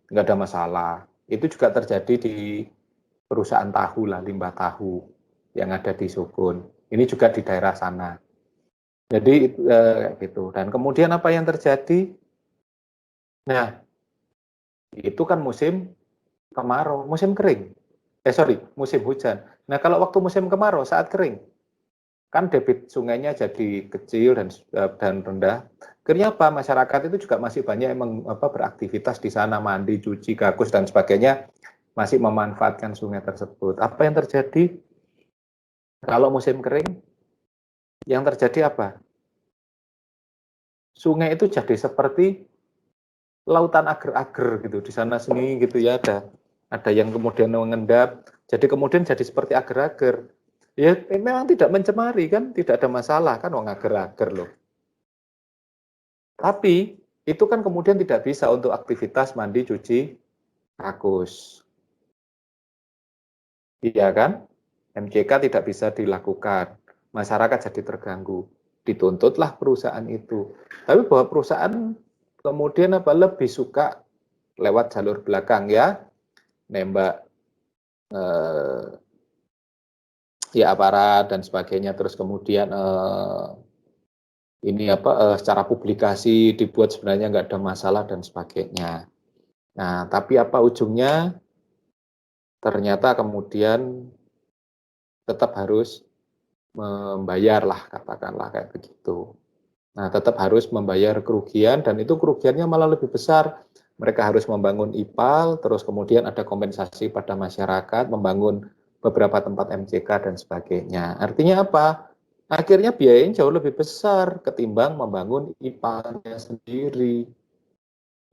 nggak ada masalah. Itu juga terjadi di perusahaan tahu lah, limbah tahu yang ada di Sukun. Ini juga di daerah sana. Jadi kayak gitu. Dan kemudian apa yang terjadi? Nah, itu kan musim kemarau, musim kering. Musim hujan. Nah, kalau waktu musim kemarau saat kering, kan debit sungainya jadi kecil dan rendah. Akhirnya apa? Masyarakat itu juga masih banyak yang beraktivitas di sana, mandi, cuci, gagus dan sebagainya, masih memanfaatkan sungai tersebut. Apa yang terjadi? Kalau musim kering, yang terjadi apa? Sungai itu jadi seperti lautan ager-ager gitu, di sana sini gitu ya, ada yang kemudian mengendap, jadi kemudian jadi seperti ager-ager. Ya memang tidak mencemari kan, tidak ada masalah kan, wong ager-ager loh. Tapi itu kan kemudian tidak bisa untuk aktivitas mandi, cuci, kakus. Iya kan? MCK tidak bisa dilakukan. Masyarakat jadi terganggu. Dituntutlah perusahaan itu. Tapi bahwa perusahaan kemudian lebih suka lewat jalur belakang ya, nembak ya aparat dan sebagainya, terus kemudian secara publikasi dibuat sebenarnya nggak ada masalah dan sebagainya. Nah, tapi apa ujungnya? Ternyata kemudian tetap harus membayar lah, katakanlah kayak begitu. Nah, tetap harus membayar kerugian dan itu kerugiannya malah lebih besar. Mereka harus membangun IPAL, terus kemudian ada kompensasi pada masyarakat, membangun beberapa tempat MCK dan sebagainya. Artinya apa? Akhirnya biayanya jauh lebih besar ketimbang membangun IPAL-nya sendiri.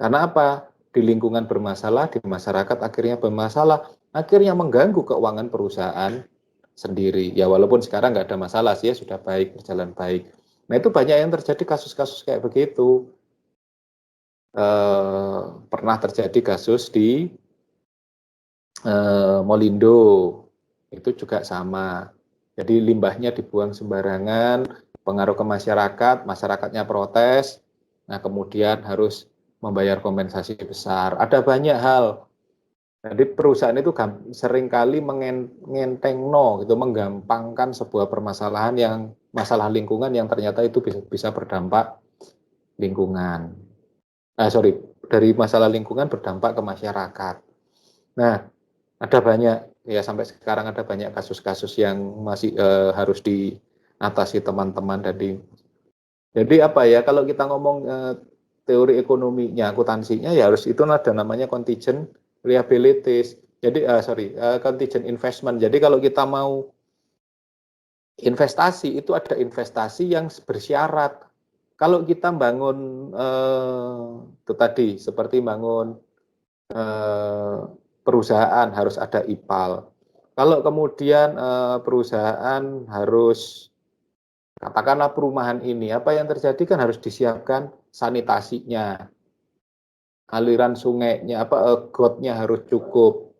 Karena apa? Di lingkungan bermasalah, di masyarakat akhirnya bermasalah, akhirnya mengganggu keuangan perusahaan sendiri. Ya walaupun sekarang nggak ada masalah sih ya, sudah baik, berjalan baik. Nah itu banyak yang terjadi kasus-kasus kayak begitu. Pernah terjadi kasus di Molindo, itu juga sama. Jadi limbahnya dibuang sembarangan, pengaruh ke masyarakat, masyarakatnya protes, nah kemudian harus membayar kompensasi besar. Ada banyak hal. Jadi perusahaan itu seringkali menggampangkan sebuah permasalahan yang masalah lingkungan yang ternyata itu bisa berdampak lingkungan. Dari masalah lingkungan berdampak ke masyarakat. Nah, ada banyak, ya sampai sekarang ada banyak kasus-kasus yang masih harus diatasi teman-teman. Jadi apa ya, kalau kita ngomong teori ekonominya, akuntansinya, ya harus itu ada namanya contingent liabilities. Jadi, contingent investment. Jadi kalau kita mau investasi, itu ada investasi yang bersyarat. Kalau kita bangun, itu tadi, seperti bangun perusahaan harus ada IPAL. Kalau kemudian perusahaan harus, katakanlah perumahan ini, apa yang terjadi kan harus disiapkan sanitasinya, aliran sungainya, gotnya harus cukup.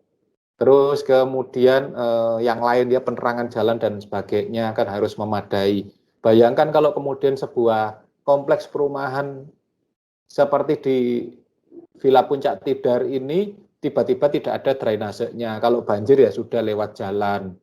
Terus kemudian yang lain ya penerangan jalan dan sebagainya kan harus memadai. Bayangkan kalau kemudian sebuah kompleks perumahan seperti di Villa Puncak Tidar ini tiba-tiba tidak ada drainasenya. Kalau banjir ya sudah lewat jalan.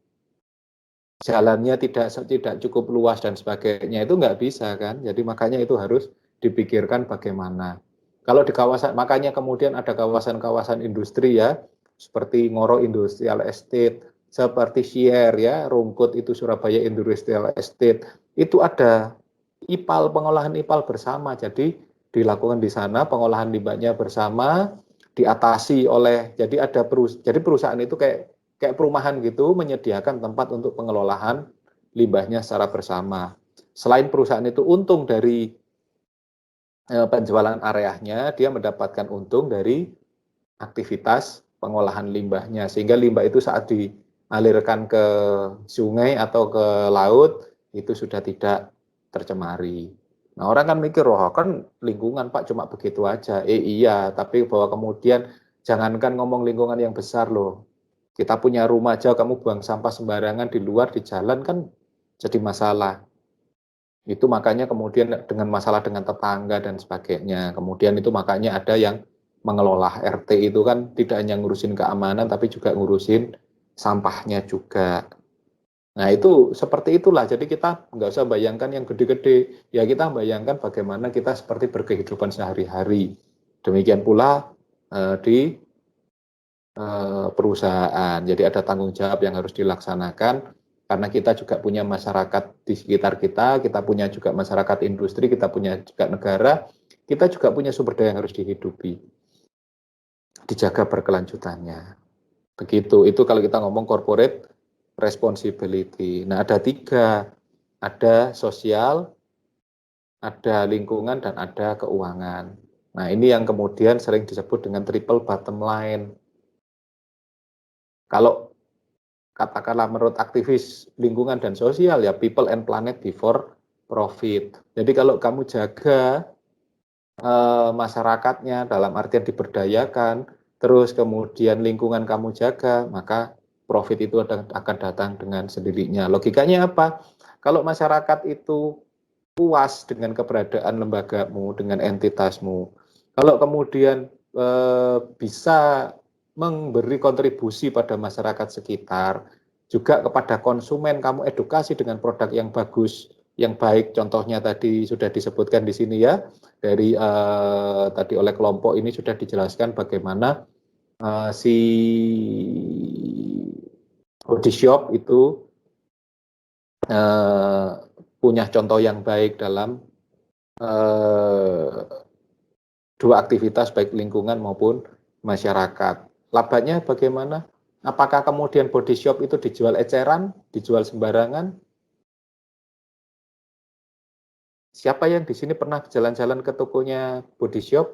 Jalannya tidak cukup luas dan sebagainya, itu nggak bisa kan. Jadi makanya itu harus dipikirkan bagaimana. Kalau di kawasan, makanya kemudian ada kawasan-kawasan industri ya, seperti Ngoro Industrial Estate, seperti Sier ya, Rungkut itu Surabaya Industrial Estate, itu ada IPAL, pengolahan IPAL bersama. Jadi dilakukan di sana pengolahan limbahnya bersama, diatasi oleh, jadi perusahaan itu kayak perumahan gitu, menyediakan tempat untuk pengelolaan limbahnya secara bersama. Selain perusahaan itu untung dari penjualan areanya, dia mendapatkan untung dari aktivitas pengolahan limbahnya, sehingga limbah itu saat dialirkan ke sungai atau ke laut itu sudah tidak tercemari. Nah, orang kan mikir, oh kan lingkungan Pak cuma begitu aja. Iya, tapi bahwa kemudian jangankan ngomong lingkungan yang besar loh. Kita punya rumah aja, kamu buang sampah sembarangan di luar, di jalan kan jadi masalah. Itu makanya kemudian dengan masalah dengan tetangga dan sebagainya. Kemudian itu makanya ada yang mengelola RT itu kan tidak hanya ngurusin keamanan, tapi juga ngurusin sampahnya juga. Nah itu seperti itulah, jadi kita nggak usah bayangkan yang gede-gede, ya kita bayangkan bagaimana kita seperti berkehidupan sehari-hari. Demikian pula di perusahaan, jadi ada tanggung jawab yang harus dilaksanakan, karena kita juga punya masyarakat di sekitar kita punya juga masyarakat industri, kita punya juga negara, kita juga punya sumber daya yang harus dihidupi, dijaga berkelanjutannya. Begitu, itu kalau kita ngomong corporate responsibility. Nah, ada 3, ada sosial, ada lingkungan, dan ada keuangan. Nah, ini yang kemudian sering disebut dengan triple bottom line. Kalau katakanlah menurut aktivis lingkungan dan sosial, ya people and planet before profit. Jadi kalau kamu jaga masyarakatnya dalam artian diberdayakan, terus kemudian lingkungan kamu jaga, maka profit itu akan datang dengan sendirinya. Logikanya apa? Kalau masyarakat itu puas dengan keberadaan lembagamu, dengan entitasmu, kalau kemudian bisa memberi kontribusi pada masyarakat sekitar, juga kepada konsumen, kamu edukasi dengan produk yang bagus, yang baik. Contohnya tadi sudah disebutkan di sini ya, dari tadi oleh kelompok ini sudah dijelaskan bagaimana si body shop itu punya contoh yang baik dalam 2 aktivitas baik lingkungan maupun masyarakat. Labanya bagaimana? Apakah kemudian body shop itu dijual eceran, dijual sembarangan? Siapa yang di sini pernah jalan-jalan ke tokonya body shop?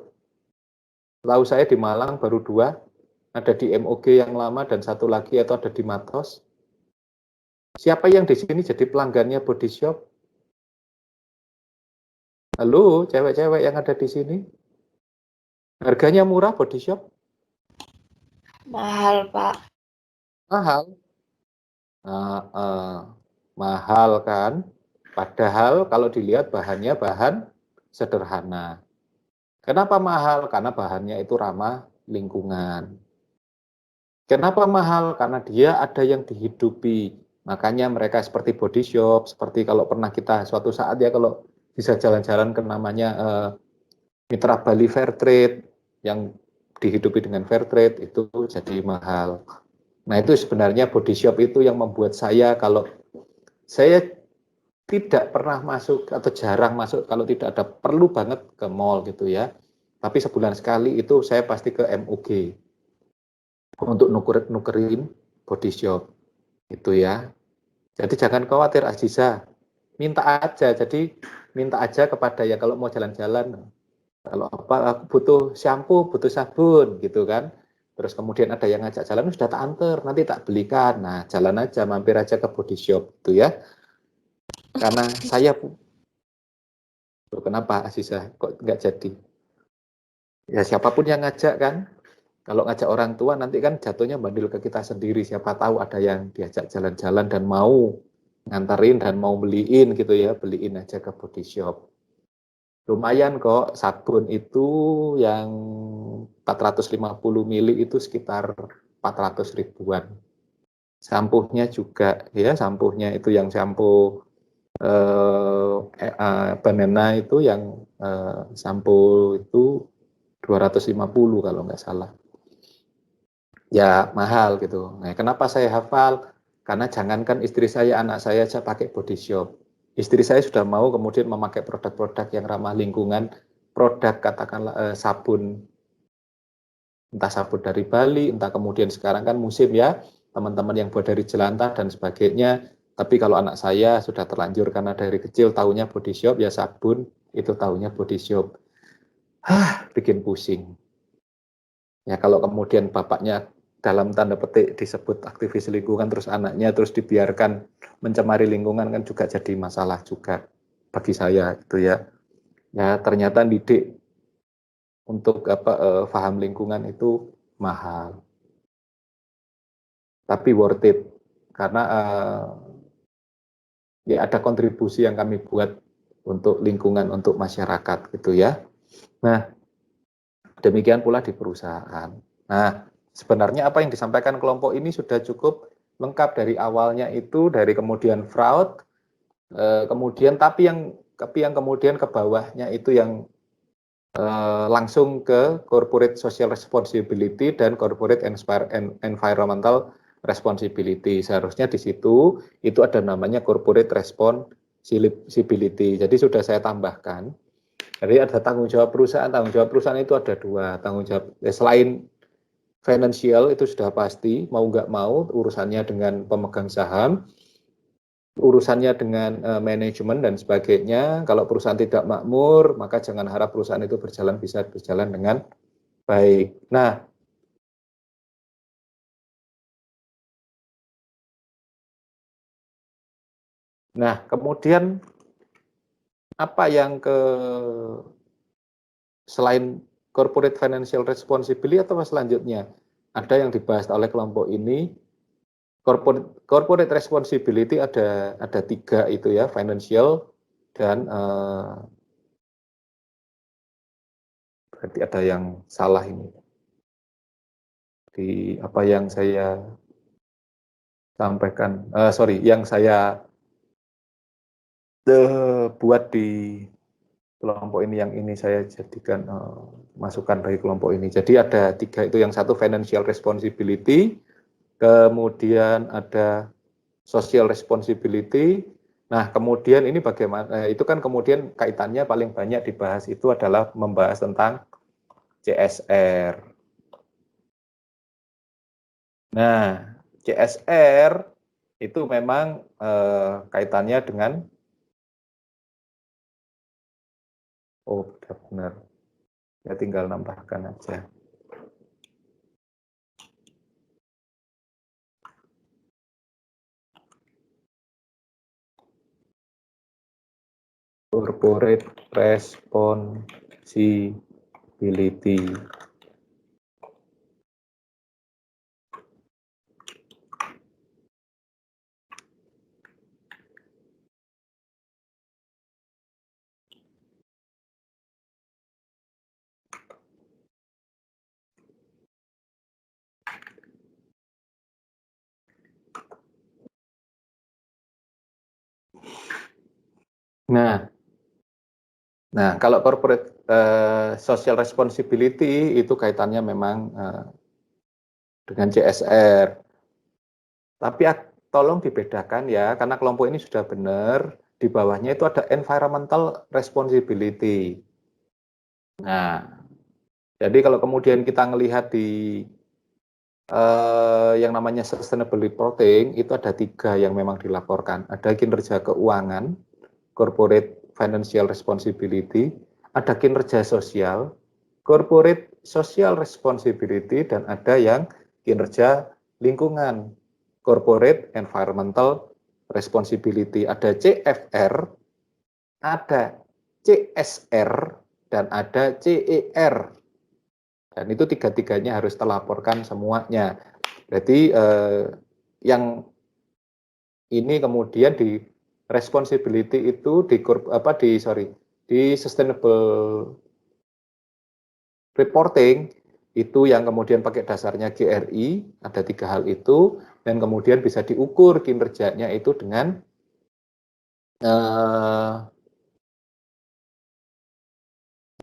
Tahu saya di Malang baru 2, ada di MOG yang lama dan 1 lagi atau ada di Matos. Siapa yang di sini jadi pelanggannya body shop? Halo, cewek-cewek yang ada di sini. Harganya murah body shop? Mahal, Pak. Mahal. Mahal kan? Padahal kalau dilihat bahannya bahan sederhana. Kenapa mahal? Karena bahannya itu ramah lingkungan. Kenapa mahal? Karena dia ada yang dihidupi. Makanya mereka seperti body shop, seperti kalau pernah kita suatu saat ya kalau bisa jalan-jalan ke namanya Mitra Bali Fair Trade yang dihidupi dengan fair trade itu jadi mahal. Nah itu sebenarnya body shop itu yang membuat saya kalau saya tidak pernah masuk atau jarang masuk kalau tidak ada perlu banget ke mall gitu ya. Tapi sebulan sekali itu saya pasti ke MUG untuk nukerin body shop itu ya. Jadi jangan khawatir Aziza, minta aja. Jadi minta aja kepada ya kalau mau jalan-jalan, kalau apa aku butuh shampoo, butuh sabun gitu kan. Terus kemudian ada yang ngajak jalan sudah tak anter, nanti tak belikan. Nah, jalan aja, mampir aja ke body shop gitu ya. Karena saya kenapa Aziza kok nggak jadi? Ya siapapun yang ngajak kan, kalau ngajak orang tua nanti kan jatuhnya bandel ke kita sendiri. Siapa tahu ada yang diajak jalan-jalan dan mau nganterin dan mau beliin gitu ya, beliin aja ke body shop. Lumayan kok, sabun itu yang 450 mili itu sekitar 400 ribuan. Sampuhnya juga ya, sampuhnya itu yang sampo banana itu yang sampo itu 250 kalau nggak salah. Ya mahal gitu. Nah, kenapa saya hafal? Karena jangankan istri saya, anak saya aja pakai body shop. Istri saya sudah mau kemudian memakai produk-produk yang ramah lingkungan, produk katakanlah sabun, entah sabun dari Bali, entah kemudian sekarang kan musim ya, teman-teman yang buat dari jelantah dan sebagainya. Tapi kalau anak saya sudah terlanjur karena dari kecil tahunya body shop, ya sabun itu tahunya body shop. Bikin pusing. Ya kalau kemudian bapaknya dalam tanda petik disebut aktivis lingkungan terus anaknya terus dibiarkan mencemari lingkungan kan juga jadi masalah juga bagi saya gitu ya. Ya ternyata didik untuk paham lingkungan itu mahal. Tapi worth it karena ya ada kontribusi yang kami buat untuk lingkungan untuk masyarakat gitu ya. Nah, demikian pula di perusahaan. Nah, sebenarnya apa yang disampaikan kelompok ini sudah cukup lengkap dari awalnya itu, dari kemudian fraud, kemudian tapi yang kemudian ke bawahnya itu yang langsung ke corporate social responsibility dan corporate environmental responsibility. Seharusnya di situ itu ada namanya corporate responsibility. Jadi sudah saya tambahkan. Jadi ada tanggung jawab perusahaan itu ada dua, tanggung jawab selain financial itu sudah pasti, mau nggak mau urusannya dengan pemegang saham, urusannya dengan manajemen dan sebagainya. Kalau perusahaan tidak makmur, maka jangan harap perusahaan itu bisa berjalan dengan baik. Nah, kemudian apa yang selain corporate financial responsibility atau selanjutnya ada yang dibahas oleh kelompok ini corporate responsibility ada tiga itu ya financial dan berarti ada yang salah ini di apa yang saya sampaikan yang saya buat di kelompok ini yang ini saya jadikan masukan bagi kelompok ini. Jadi ada tiga itu, yang satu financial responsibility, kemudian ada social responsibility. Nah, kemudian ini bagaimana itu kan kemudian kaitannya paling banyak dibahas itu adalah membahas tentang CSR. Nah, CSR itu memang kaitannya dengan benar. Ya tinggal nambahkan aja. Corporate responsibility. Nah, kalau corporate social responsibility itu kaitannya memang dengan CSR. Tapi tolong dibedakan ya, karena kelompok ini sudah benar, di bawahnya itu ada environmental responsibility. Nah, jadi kalau kemudian kita melihat di yang namanya sustainable reporting, itu ada 3 yang memang dilaporkan. Ada kinerja keuangan, corporate financial responsibility, ada kinerja sosial, corporate social responsibility, dan ada yang kinerja lingkungan, corporate environmental responsibility. Ada CFR, ada CSR, dan ada CER. Dan itu 3-3-nya harus terlaporkan semuanya. Jadi yang ini kemudian di responsibility itu di sustainable reporting itu yang kemudian pakai dasarnya GRI, ada 3 hal itu, dan kemudian bisa diukur kinerjanya itu dengan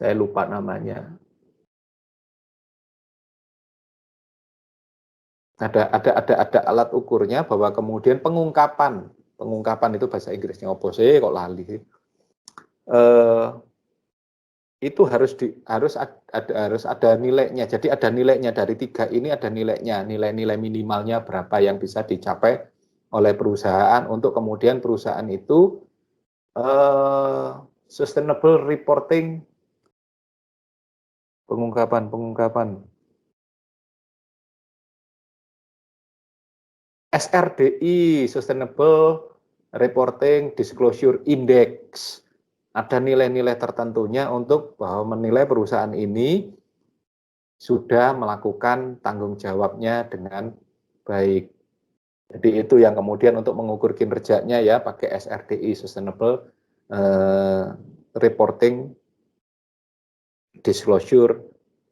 saya lupa namanya. Ada alat ukurnya bahwa kemudian pengungkapan itu bahasa Inggrisnya apa sih kok lali sih? Itu harus ada nilainya. Jadi ada nilainya dari 3 ini, ada nilainya, nilai-nilai minimalnya berapa yang bisa dicapai oleh perusahaan untuk kemudian perusahaan itu sustainable reporting, pengungkapan. SRDI, Sustainable Reporting Disclosure Index. Ada nilai-nilai tertentunya untuk bahwa menilai perusahaan ini sudah melakukan tanggung jawabnya dengan baik. Jadi itu yang kemudian untuk mengukur kinerjanya ya pakai SRDI, Sustainable Reporting Disclosure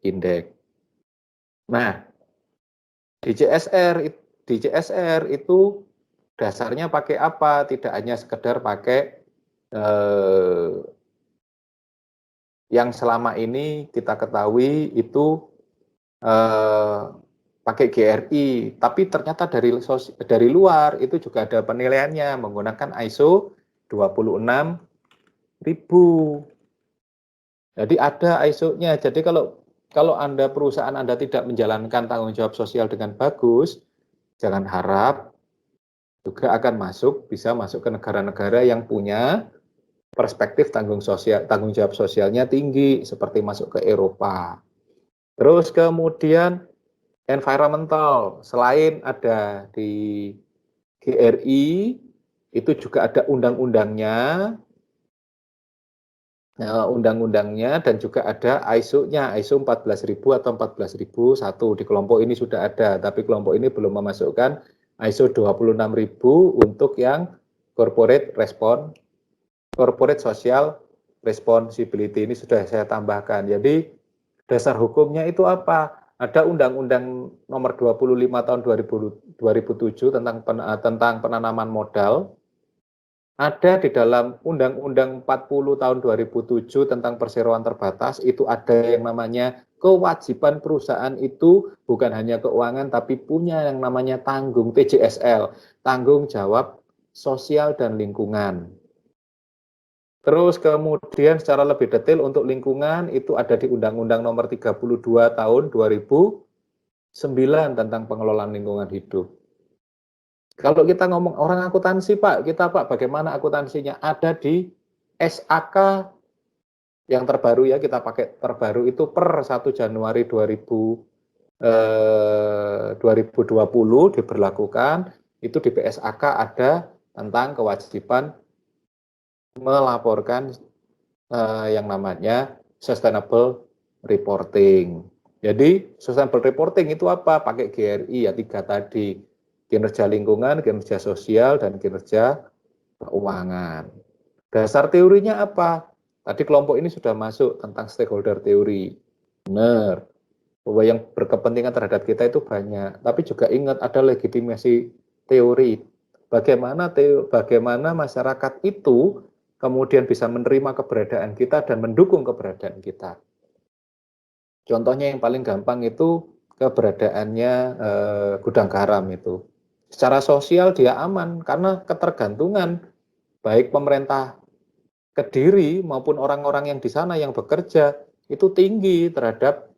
Index. Nah, di CSR itu dasarnya pakai apa? Tidak hanya sekedar pakai yang selama ini kita ketahui itu pakai GRI, tapi ternyata dari luar itu juga ada penilaiannya menggunakan ISO 26000. Jadi ada ISO-nya. Jadi kalau perusahaan Anda tidak menjalankan tanggung jawab sosial dengan bagus, jangan harap juga akan bisa masuk ke negara-negara yang punya perspektif tanggung jawab sosialnya tinggi, seperti masuk ke Eropa. Terus kemudian environmental, selain ada di GRI, itu juga ada undang-undangnya, dan juga ada ISO-nya, ISO 14000 atau 14001. Di kelompok ini sudah ada, tapi kelompok ini belum memasukkan ISO 26000 untuk yang corporate social responsibility. Ini sudah saya tambahkan. Jadi dasar hukumnya itu apa? Ada Undang-Undang Nomor 25 tahun 2007 tentang penanaman modal. Ada di dalam Undang-Undang 40 tahun 2007 tentang perseroan terbatas, itu ada yang namanya kewajiban perusahaan itu bukan hanya keuangan, tapi punya yang namanya TJSL, tanggung jawab sosial dan lingkungan. Terus kemudian secara lebih detail untuk lingkungan itu ada di Undang-Undang Nomor 32 tahun 2009 tentang pengelolaan lingkungan hidup. Kalau kita ngomong orang akuntansi Pak, bagaimana akuntansinya? Ada di SAK yang terbaru ya, kita pakai terbaru itu per 1 Januari 2020 diberlakukan, itu di PSAK ada tentang kewajiban melaporkan yang namanya sustainable reporting. Jadi sustainable reporting itu apa? Pakai GRI ya 3 tadi. Kinerja lingkungan, kinerja sosial, dan kinerja keuangan. Dasar teorinya apa? Tadi kelompok ini sudah masuk tentang stakeholder teori. Benar. Bahwa yang berkepentingan terhadap kita itu banyak. Tapi juga ingat ada legitimasi teori. Bagaimana masyarakat itu kemudian bisa menerima keberadaan kita dan mendukung keberadaan kita. Contohnya yang paling gampang itu keberadaannya gudang garam itu. Secara sosial dia aman karena ketergantungan baik pemerintah Kediri maupun orang-orang yang di sana yang bekerja itu tinggi terhadap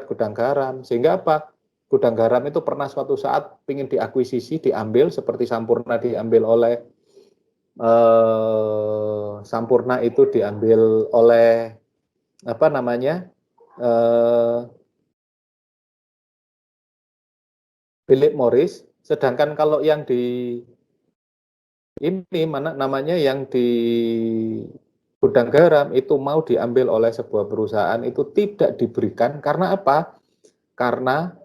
gudang garam. Sehingga apa? Gudang garam itu pernah suatu saat ingin diakuisisi, diambil seperti Sampurna diambil oleh Sampurna itu diambil oleh apa namanya? Philip Morris, sedangkan kalau yang di ini mana namanya yang di gudang garam itu mau diambil oleh sebuah perusahaan itu tidak diberikan karena apa? Karena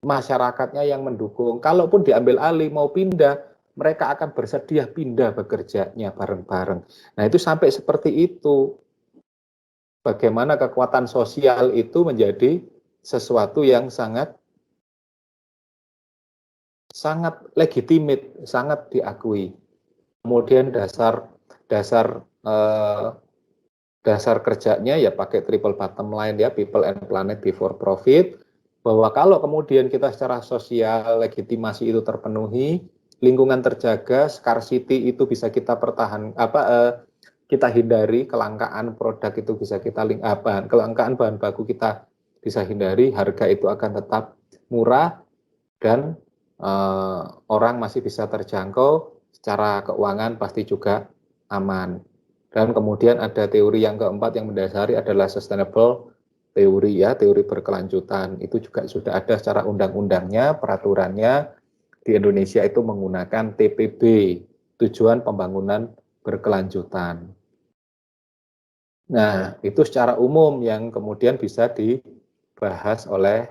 masyarakatnya yang mendukung. Kalaupun diambil alih mau pindah, mereka akan bersedia pindah bekerjanya bareng-bareng. Nah, itu sampai seperti itu. Bagaimana kekuatan sosial itu menjadi sesuatu yang sangat legitimate, sangat diakui. Kemudian dasar kerjanya ya pakai triple bottom line ya, people and planet before profit, bahwa kalau kemudian kita secara sosial legitimasi itu terpenuhi, lingkungan terjaga, scarcity itu bisa kita kita hindari, kelangkaan produk itu bisa kita kelangkaan bahan baku kita bisa hindari, harga itu akan tetap murah dan orang masih bisa terjangkau, secara keuangan pasti juga aman. Dan kemudian ada teori yang keempat yang mendasari adalah sustainable teori ya, teori berkelanjutan. Itu juga sudah ada secara undang-undangnya, peraturannya di Indonesia itu menggunakan TPB, tujuan pembangunan berkelanjutan. Nah, itu secara umum yang kemudian bisa dibahas oleh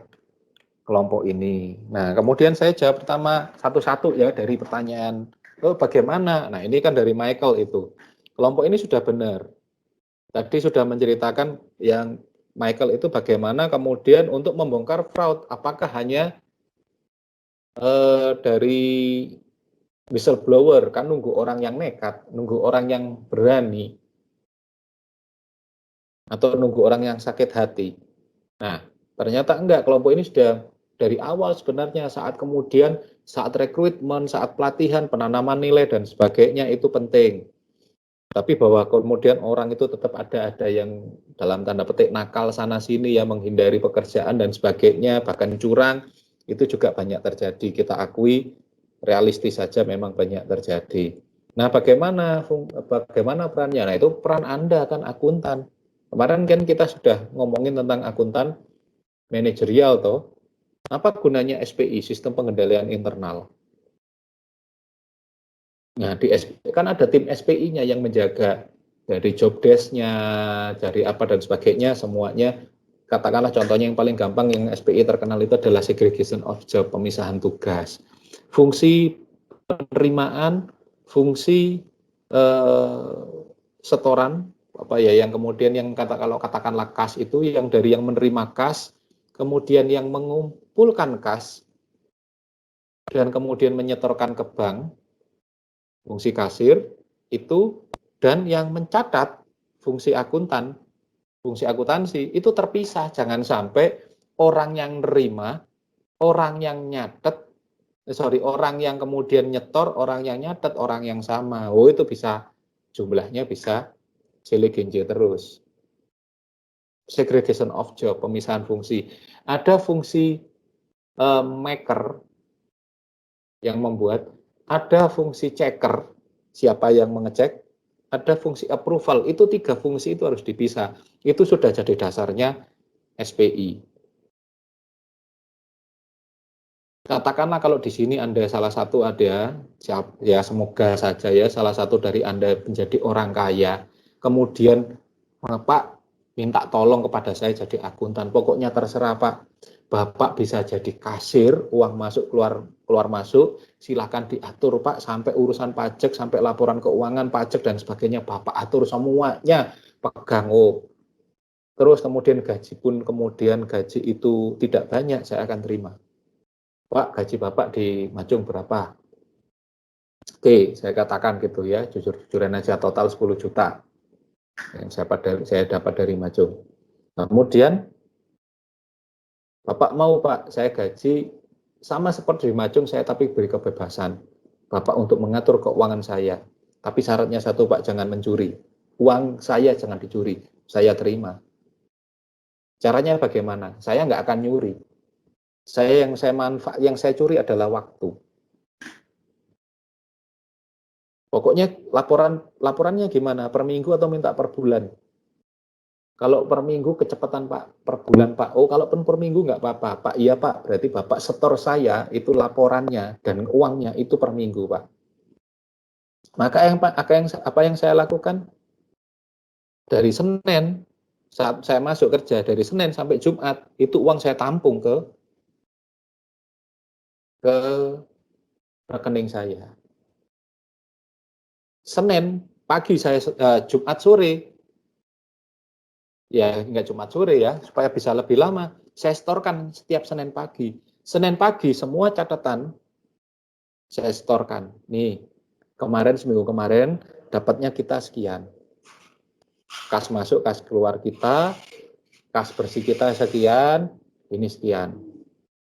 kelompok ini. Nah, kemudian saya jawab pertama satu-satu ya dari pertanyaan, bagaimana? Nah, ini kan dari Michael itu. Kelompok ini sudah benar. Tadi sudah menceritakan yang Michael itu bagaimana kemudian untuk membongkar fraud, apakah hanya dari whistleblower, kan nunggu orang yang nekat, nunggu orang yang berani, atau nunggu orang yang sakit hati. Nah, ternyata enggak, kelompok ini sudah dari awal sebenarnya saat rekrutmen, saat pelatihan, penanaman nilai dan sebagainya itu penting. Tapi bahwa kemudian orang itu tetap ada yang dalam tanda petik nakal sana sini ya, menghindari pekerjaan dan sebagainya, bahkan curang, itu juga banyak terjadi. Kita akui, realistis saja memang banyak terjadi. Nah, bagaimana perannya? Nah, itu peran Anda kan akuntan. Kemarin kan kita sudah ngomongin tentang akuntan manajerial toh. Apa gunanya SPI, sistem pengendalian internal? Nah, di SPI kan ada tim SPI-nya yang menjaga dari job desk-nya, dari apa dan sebagainya, semuanya. Katakanlah contohnya yang paling gampang yang SPI terkenal itu adalah segregation of job, pemisahan tugas. Fungsi penerimaan, fungsi setoran, yang kemudian yang katakanlah kas itu yang dari yang menerima kas, kemudian yang mengumpulkan kas, dan kemudian menyetorkan ke bank, fungsi kasir itu, dan yang mencatat fungsi akuntan, fungsi akuntansi itu terpisah. Jangan sampai orang yang nerima, orang yang orang yang kemudian nyetor, orang yang nyatet, orang yang sama. Oh, itu bisa jumlahnya bisa silih genje terus. Segregation of job, pemisahan fungsi. Ada fungsi maker yang membuat, ada fungsi checker, siapa yang mengecek, ada fungsi approval. Itu 3 fungsi itu harus dipisah. Itu sudah jadi dasarnya SPI. Katakanlah kalau di sini Anda salah satu ada, ya semoga saja ya, salah satu dari Anda menjadi orang kaya, kemudian Pak minta tolong kepada saya jadi akuntan, pokoknya terserah Pak, Bapak bisa jadi kasir, uang masuk keluar masuk, silahkan diatur Pak, sampai urusan pajak, sampai laporan keuangan, pajak dan sebagainya, Bapak atur semuanya, pegang. Terus kemudian gaji itu tidak banyak, saya akan terima. Pak, gaji Bapak di Majung berapa? Oke, saya katakan gitu ya, jujur-jujuran aja total 10 juta yang saya dapat dari Majung. Kemudian Bapak mau Pak, saya gaji sama seperti di Majung, saya tapi beri kebebasan Bapak untuk mengatur keuangan saya. Tapi syaratnya satu Pak, jangan mencuri. Uang saya jangan dicuri, saya terima. Caranya bagaimana? Saya nggak akan nyuri. Yang saya curi adalah waktu. Pokoknya laporannya gimana? Per minggu atau minta per bulan? Kalau per minggu kecepatan Pak, per bulan Pak. Oh, kalaupun per minggu nggak apa-apa Pak. Iya Pak, berarti Bapak setor saya itu laporannya dan uangnya itu per minggu Pak. Maka apa yang saya lakukan? Dari Senin saat saya masuk kerja, dari Senin sampai Jumat itu uang saya tampung ke rekening saya. Senin pagi Jumat sore, ya nggak Jumat sore ya, supaya bisa lebih lama, saya setorkan setiap Senin pagi. Senin pagi semua catatan saya setorkan. Nih, seminggu kemarin dapatnya kita sekian. Kas masuk, kas keluar kita, kas bersih kita sekian, ini sekian.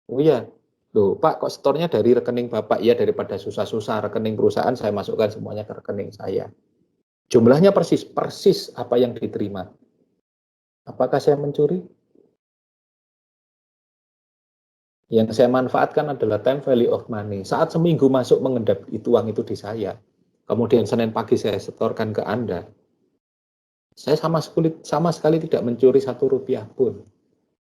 Oh iya, loh Pak kok setornya dari rekening Bapak? Ya daripada susah-susah rekening perusahaan saya masukkan semuanya ke rekening saya. Jumlahnya persis apa yang diterima. Apakah saya mencuri? Yang saya manfaatkan adalah time value of money. Saat seminggu masuk mengendap uang itu di saya. Kemudian Senin pagi saya setorkan ke Anda. Saya sama sekali tidak mencuri 1 rupiah pun.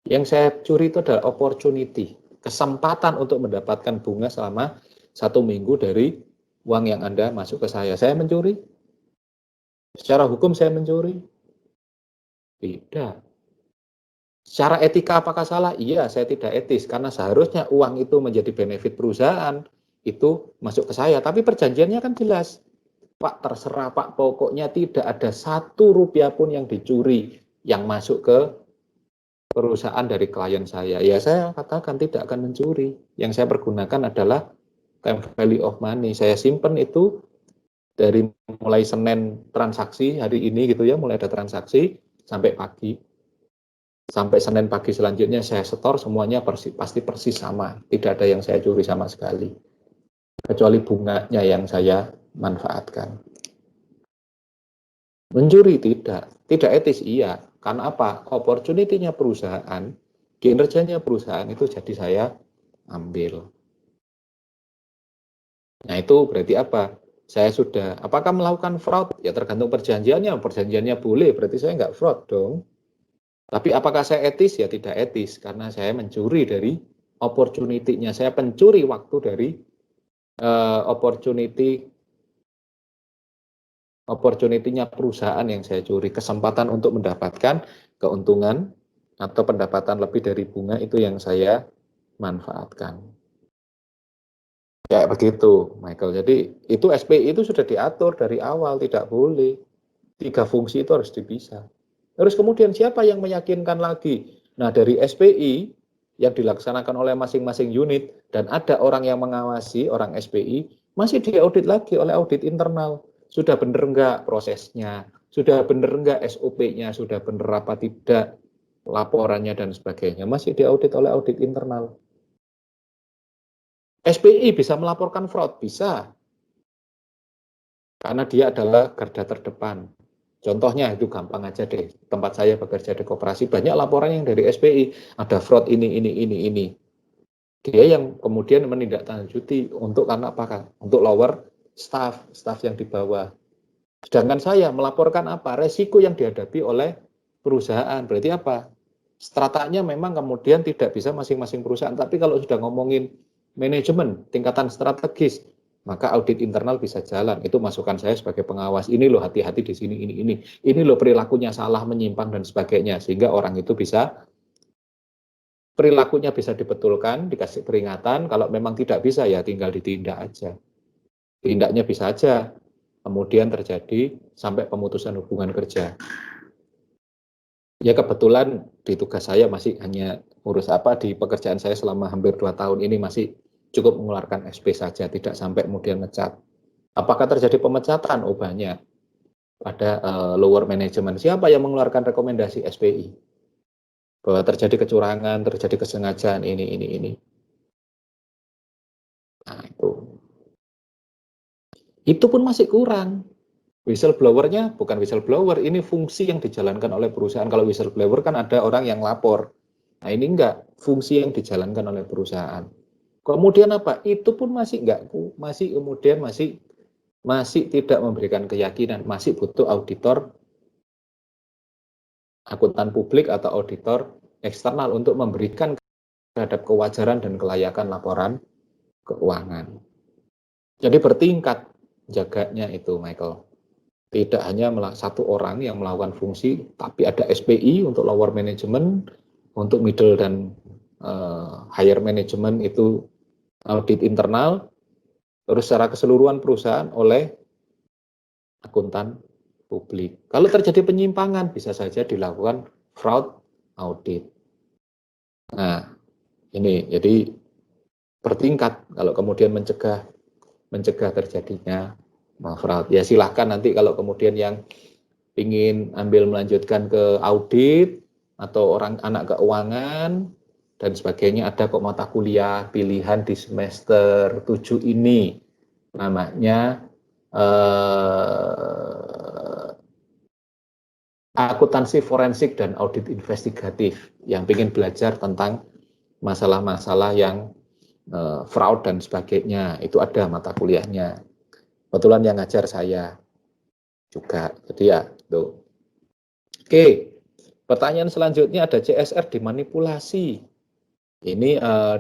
Yang saya curi itu adalah opportunity. Kesempatan untuk mendapatkan bunga selama 1 minggu dari uang yang Anda masuk ke saya. Saya mencuri? Secara hukum saya mencuri? Tidak. Secara etika apakah salah? Iya, saya tidak etis. Karena seharusnya uang itu menjadi benefit perusahaan, itu masuk ke saya. Tapi perjanjiannya kan jelas. Pak, terserah Pak, pokoknya tidak ada 1 rupiah pun yang dicuri, yang masuk ke perusahaan dari klien saya. Ya, saya katakan tidak akan mencuri. Yang saya pergunakan adalah time value of money. Saya simpen itu dari mulai Senin transaksi hari ini gitu ya, mulai ada transaksi sampai pagi. Sampai Senin pagi selanjutnya saya setor semuanya pasti persis sama. Tidak ada yang saya curi sama sekali. Kecuali bunganya yang saya manfaatkan. Mencuri tidak etis iya. Karena apa? Opportunity-nya perusahaan, kinerjanya perusahaan itu jadi saya ambil. Nah itu berarti apa? Saya sudah, apakah melakukan fraud? Ya tergantung perjanjiannya. Perjanjiannya boleh, berarti saya nggak fraud dong. Tapi apakah saya etis? Ya tidak etis, karena saya mencuri dari opportunity-nya. Saya pencuri waktu dari opportunity-nya perusahaan yang saya curi. Kesempatan untuk mendapatkan keuntungan atau pendapatan lebih dari bunga itu yang saya manfaatkan. Kayak begitu, Michael. Jadi itu SPI itu sudah diatur dari awal, tidak boleh. 3 fungsi itu harus dipisah. Terus kemudian siapa yang meyakinkan lagi? Nah, dari SPI yang dilaksanakan oleh masing-masing unit dan ada orang yang mengawasi, orang SPI, masih diaudit lagi oleh audit internal. Sudah benar enggak prosesnya? Sudah benar enggak SOP-nya? Sudah benar apa tidak laporannya dan sebagainya? Masih diaudit oleh audit internal. SPI bisa melaporkan fraud? Bisa. Karena dia adalah garda terdepan. Contohnya itu gampang aja deh. Tempat saya bekerja di koperasi banyak laporan yang dari SPI ada fraud ini. Dia yang kemudian menindaklanjuti untuk karena apa? Untuk lower staff yang di bawah. Sedangkan saya melaporkan apa? Resiko yang dihadapi oleh perusahaan. Berarti apa? Stratanya memang kemudian tidak bisa masing-masing perusahaan. Tapi kalau sudah ngomongin manajemen tingkatan strategis, maka audit internal bisa jalan. Itu masukan saya sebagai pengawas. Ini loh hati-hati di sini, ini. Ini loh perilakunya salah, menyimpang dan sebagainya. Sehingga orang itu perilakunya bisa dibetulkan, dikasih peringatan. Kalau memang tidak bisa ya tinggal ditindak aja. Tindaknya bisa aja. Kemudian terjadi sampai pemutusan hubungan kerja. Ya kebetulan di tugas saya masih hanya urus di pekerjaan saya selama hampir 2 tahun ini masih cukup mengeluarkan SP saja, tidak sampai kemudian ngecat. Apakah terjadi pemecatan? Oh banyak. Pada lower management. Siapa yang mengeluarkan rekomendasi SPI? Bahwa terjadi kecurangan, terjadi kesengajaan, ini. Nah, itu pun masih kurang. Whistleblower-nya bukan whistleblower, ini fungsi yang dijalankan oleh perusahaan. Kalau whistleblower kan ada orang yang lapor. Nah, ini enggak, fungsi yang dijalankan oleh perusahaan. Kemudian apa? Itu pun masih enggak, masih tidak memberikan keyakinan, masih butuh auditor akuntan publik atau auditor eksternal untuk memberikan terhadap kewajaran dan kelayakan laporan keuangan. Jadi bertingkat jaganya itu, Michael. Tidak hanya satu orang yang melakukan fungsi, tapi ada SPI untuk lower management, untuk middle dan higher management itu audit internal, terus secara keseluruhan perusahaan oleh akuntan publik. Kalau terjadi penyimpangan, bisa saja dilakukan fraud audit. Nah, ini jadi bertingkat kalau kemudian mencegah terjadinya fraud. Ya silahkan nanti kalau kemudian yang ingin melanjutkan ke audit atau orang anak keuangan dan sebagainya, ada kok mata kuliah pilihan di semester 7 ini namanya akuntansi forensik dan audit investigatif, yang ingin belajar tentang masalah-masalah yang fraud dan sebagainya. Itu ada mata kuliahnya. Kebetulan yang ngajar saya juga. Jadi ya, tuh. Oke, pertanyaan selanjutnya ada CSR dimanipulasi. Ini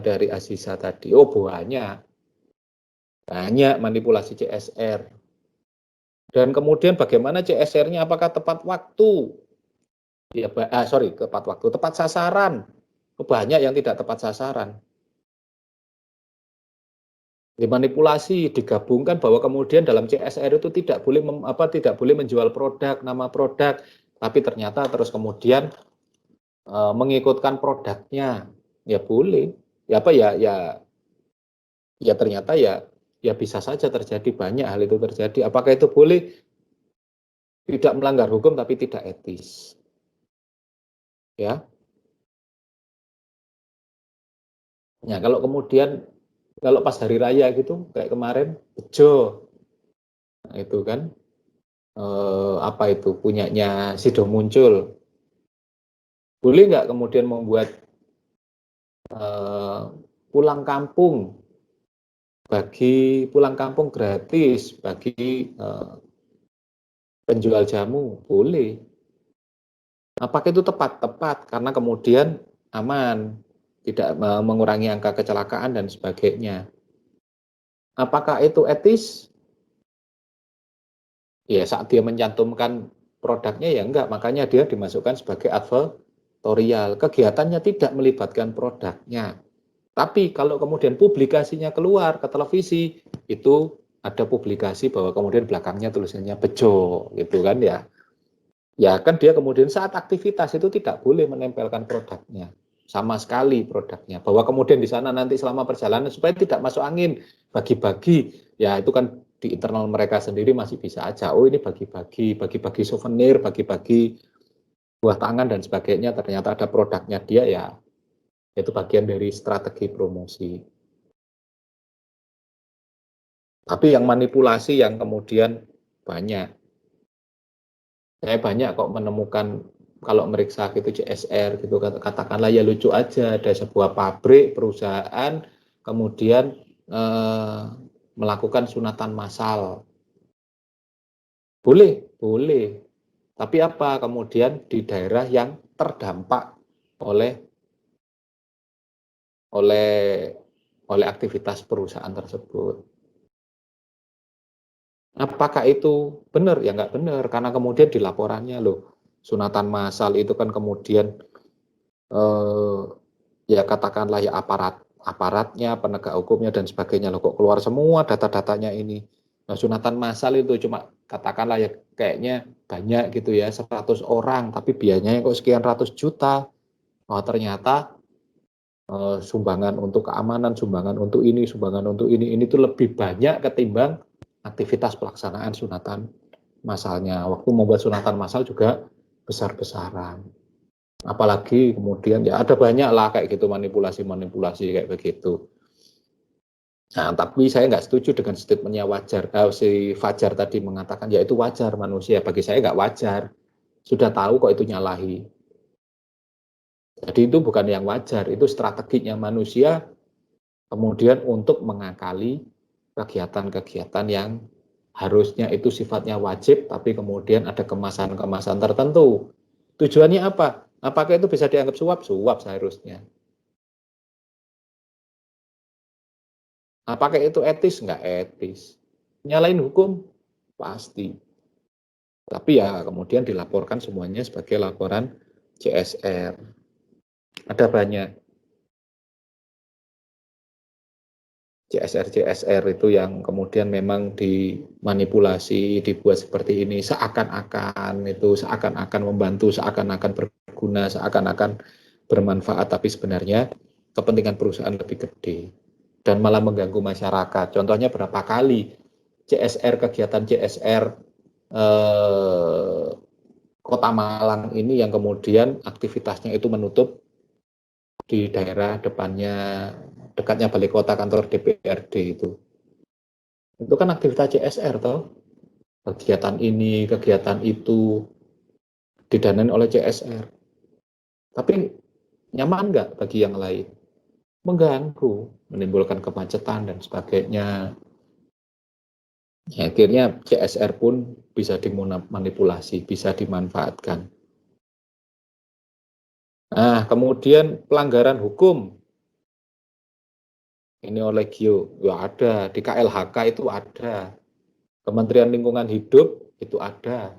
dari Aziza tadi. Oh, banyak manipulasi CSR. Dan kemudian bagaimana CSR-nya? Apakah tepat waktu? Ya, tepat waktu, tepat sasaran. Banyak yang tidak tepat sasaran. Dimanipulasi, digabungkan bahwa kemudian dalam CSR itu tidak boleh menjual produk, nama produk, tapi ternyata terus kemudian mengikutkan produknya. Ya boleh. Ya ternyata ya bisa saja terjadi, banyak hal itu terjadi. Apakah itu boleh? Tidak melanggar hukum tapi tidak etis. Ya. Ya, kalau pas hari raya gitu kayak kemarin bejo. Nah, itu kan punyanya Sido Muncul. Boleh nggak kemudian membuat pulang kampung gratis bagi penjual jamu? Boleh. Apakah itu tepat? Tepat, karena kemudian aman, tidak mengurangi angka kecelakaan dan sebagainya. Apakah itu etis? Ya, saat dia mencantumkan produknya ya enggak, makanya dia dimasukkan sebagai advertorial. Kegiatannya tidak melibatkan produknya. Tapi kalau kemudian publikasinya keluar ke televisi, itu ada publikasi bahwa kemudian belakangnya tulisannya bejo, gitu kan ya. Ya kan dia kemudian saat aktivitas itu tidak boleh menempelkan produknya sama sekali produknya, bahwa kemudian di sana nanti selama perjalanan supaya tidak masuk angin bagi-bagi, ya itu kan di internal mereka sendiri masih bisa aja, oh ini bagi-bagi souvenir, bagi-bagi buah tangan dan sebagainya, ternyata ada produknya dia, ya itu bagian dari strategi promosi. Tapi yang manipulasi yang kemudian banyak. Saya banyak kok menemukan kalau meriksa gitu CSR gitu, katakanlah ya lucu aja, ada sebuah pabrik perusahaan kemudian melakukan sunatan massal. Boleh. Tapi apa kemudian di daerah yang terdampak oleh aktivitas perusahaan tersebut. Apakah itu benar? Ya nggak benar, karena kemudian di laporannya loh, sunatan massal itu kan kemudian ya katakanlah ya aparatnya, penegak hukumnya dan sebagainya loh, kok keluar semua data-datanya ini. Nah, sunatan massal itu cuma katakanlah ya kayaknya banyak gitu ya, 100 orang, tapi biayanya kok sekian ratus juta. Oh, ternyata sumbangan untuk keamanan, sumbangan untuk ini tuh lebih banyak ketimbang aktivitas pelaksanaan sunatan massalnya. Waktu membuat sunatan massal juga besar-besaran. Apalagi kemudian ya ada banyak lah kayak gitu manipulasi-manipulasi kayak begitu. Nah, tapi saya nggak setuju dengan statementnya wajar. Si Fajar tadi mengatakan ya itu wajar manusia. Bagi saya nggak wajar. Sudah tahu kok itu nyalahi. Jadi itu bukan yang wajar, itu strateginya manusia kemudian untuk mengakali kegiatan-kegiatan yang harusnya itu sifatnya wajib, tapi kemudian ada kemasan-kemasan tertentu. Tujuannya apa? Apakah itu bisa dianggap suap? Suap seharusnya. Apakah itu etis? Enggak etis. Nyalain hukum? Pasti. Tapi ya kemudian dilaporkan semuanya sebagai laporan CSR. Ada banyak CSR itu yang kemudian memang dimanipulasi, dibuat seperti ini, seakan-akan membantu, seakan-akan berguna, seakan-akan bermanfaat, tapi sebenarnya kepentingan perusahaan lebih gede dan malah mengganggu masyarakat. Contohnya berapa kali kegiatan CSR Kota Malang ini yang kemudian aktivitasnya itu menutup di daerah dekatnya balai kota kantor DPRD itu kan aktivitas CSR toh, kegiatan ini, kegiatan itu didanai oleh CSR. Tapi nyaman nggak bagi yang lain? Mengganggu, menimbulkan kemacetan dan sebagainya. Ya, akhirnya CSR pun bisa dimanipulasi, bisa dimanfaatkan. Nah, kemudian pelanggaran hukum. Ini oleh Gio, ya ada, di KLHK itu ada, Kementerian Lingkungan Hidup itu ada,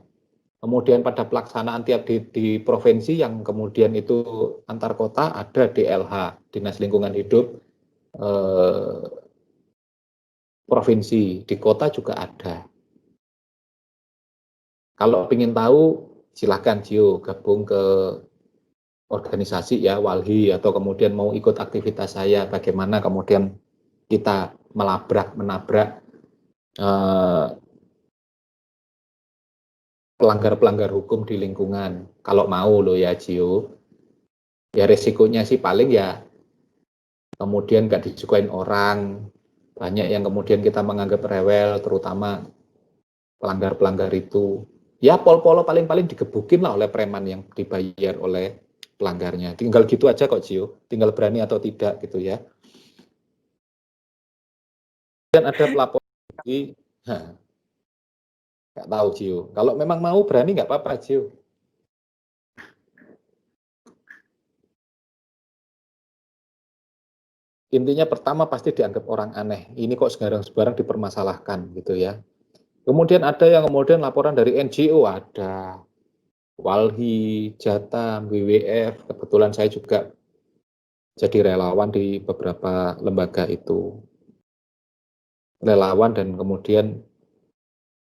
kemudian pada pelaksanaan tiap di provinsi yang kemudian itu antar kota ada DLH, Dinas Lingkungan Hidup provinsi, di kota juga ada. Kalau ingin tahu, silahkan Gio gabung ke organisasi ya, Walhi, atau kemudian mau ikut aktivitas saya, bagaimana kemudian kita menabrak pelanggar-pelanggar hukum di lingkungan. Kalau mau loh ya Gio, ya resikonya sih paling ya kemudian nggak disukain orang, banyak yang kemudian kita menganggap rewel, terutama pelanggar-pelanggar itu. Ya pol-polo paling-paling digebukin lah oleh preman yang dibayar oleh pelanggarnya. Tinggal gitu aja kok Gio, tinggal berani atau tidak gitu ya. Dan ada pelapor lagi, nggak tahu Gio. Kalau memang mau berani nggak apa-apa Gio. Intinya pertama pasti dianggap orang aneh. Ini kok sebarang-sebarang dipermasalahkan gitu ya. Kemudian ada yang kemudian laporan dari NGO ada. Walhi, Jatam, WWF, kebetulan saya juga jadi relawan di beberapa lembaga itu. Relawan dan kemudian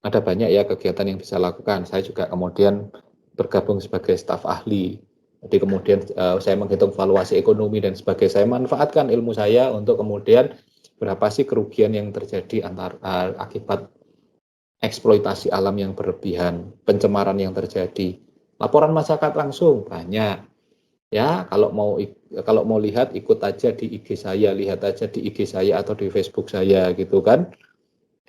ada banyak ya kegiatan yang bisa lakukan. Saya juga kemudian bergabung sebagai staf ahli. Jadi kemudian saya menghitung valuasi ekonomi dan sebagainya. Saya manfaatkan ilmu saya untuk kemudian berapa sih kerugian yang terjadi akibat eksploitasi alam yang berlebihan, pencemaran yang terjadi. Laporan masyarakat langsung banyak. Ya, kalau mau lihat ikut aja di IG saya, lihat aja di IG saya atau di Facebook saya gitu kan.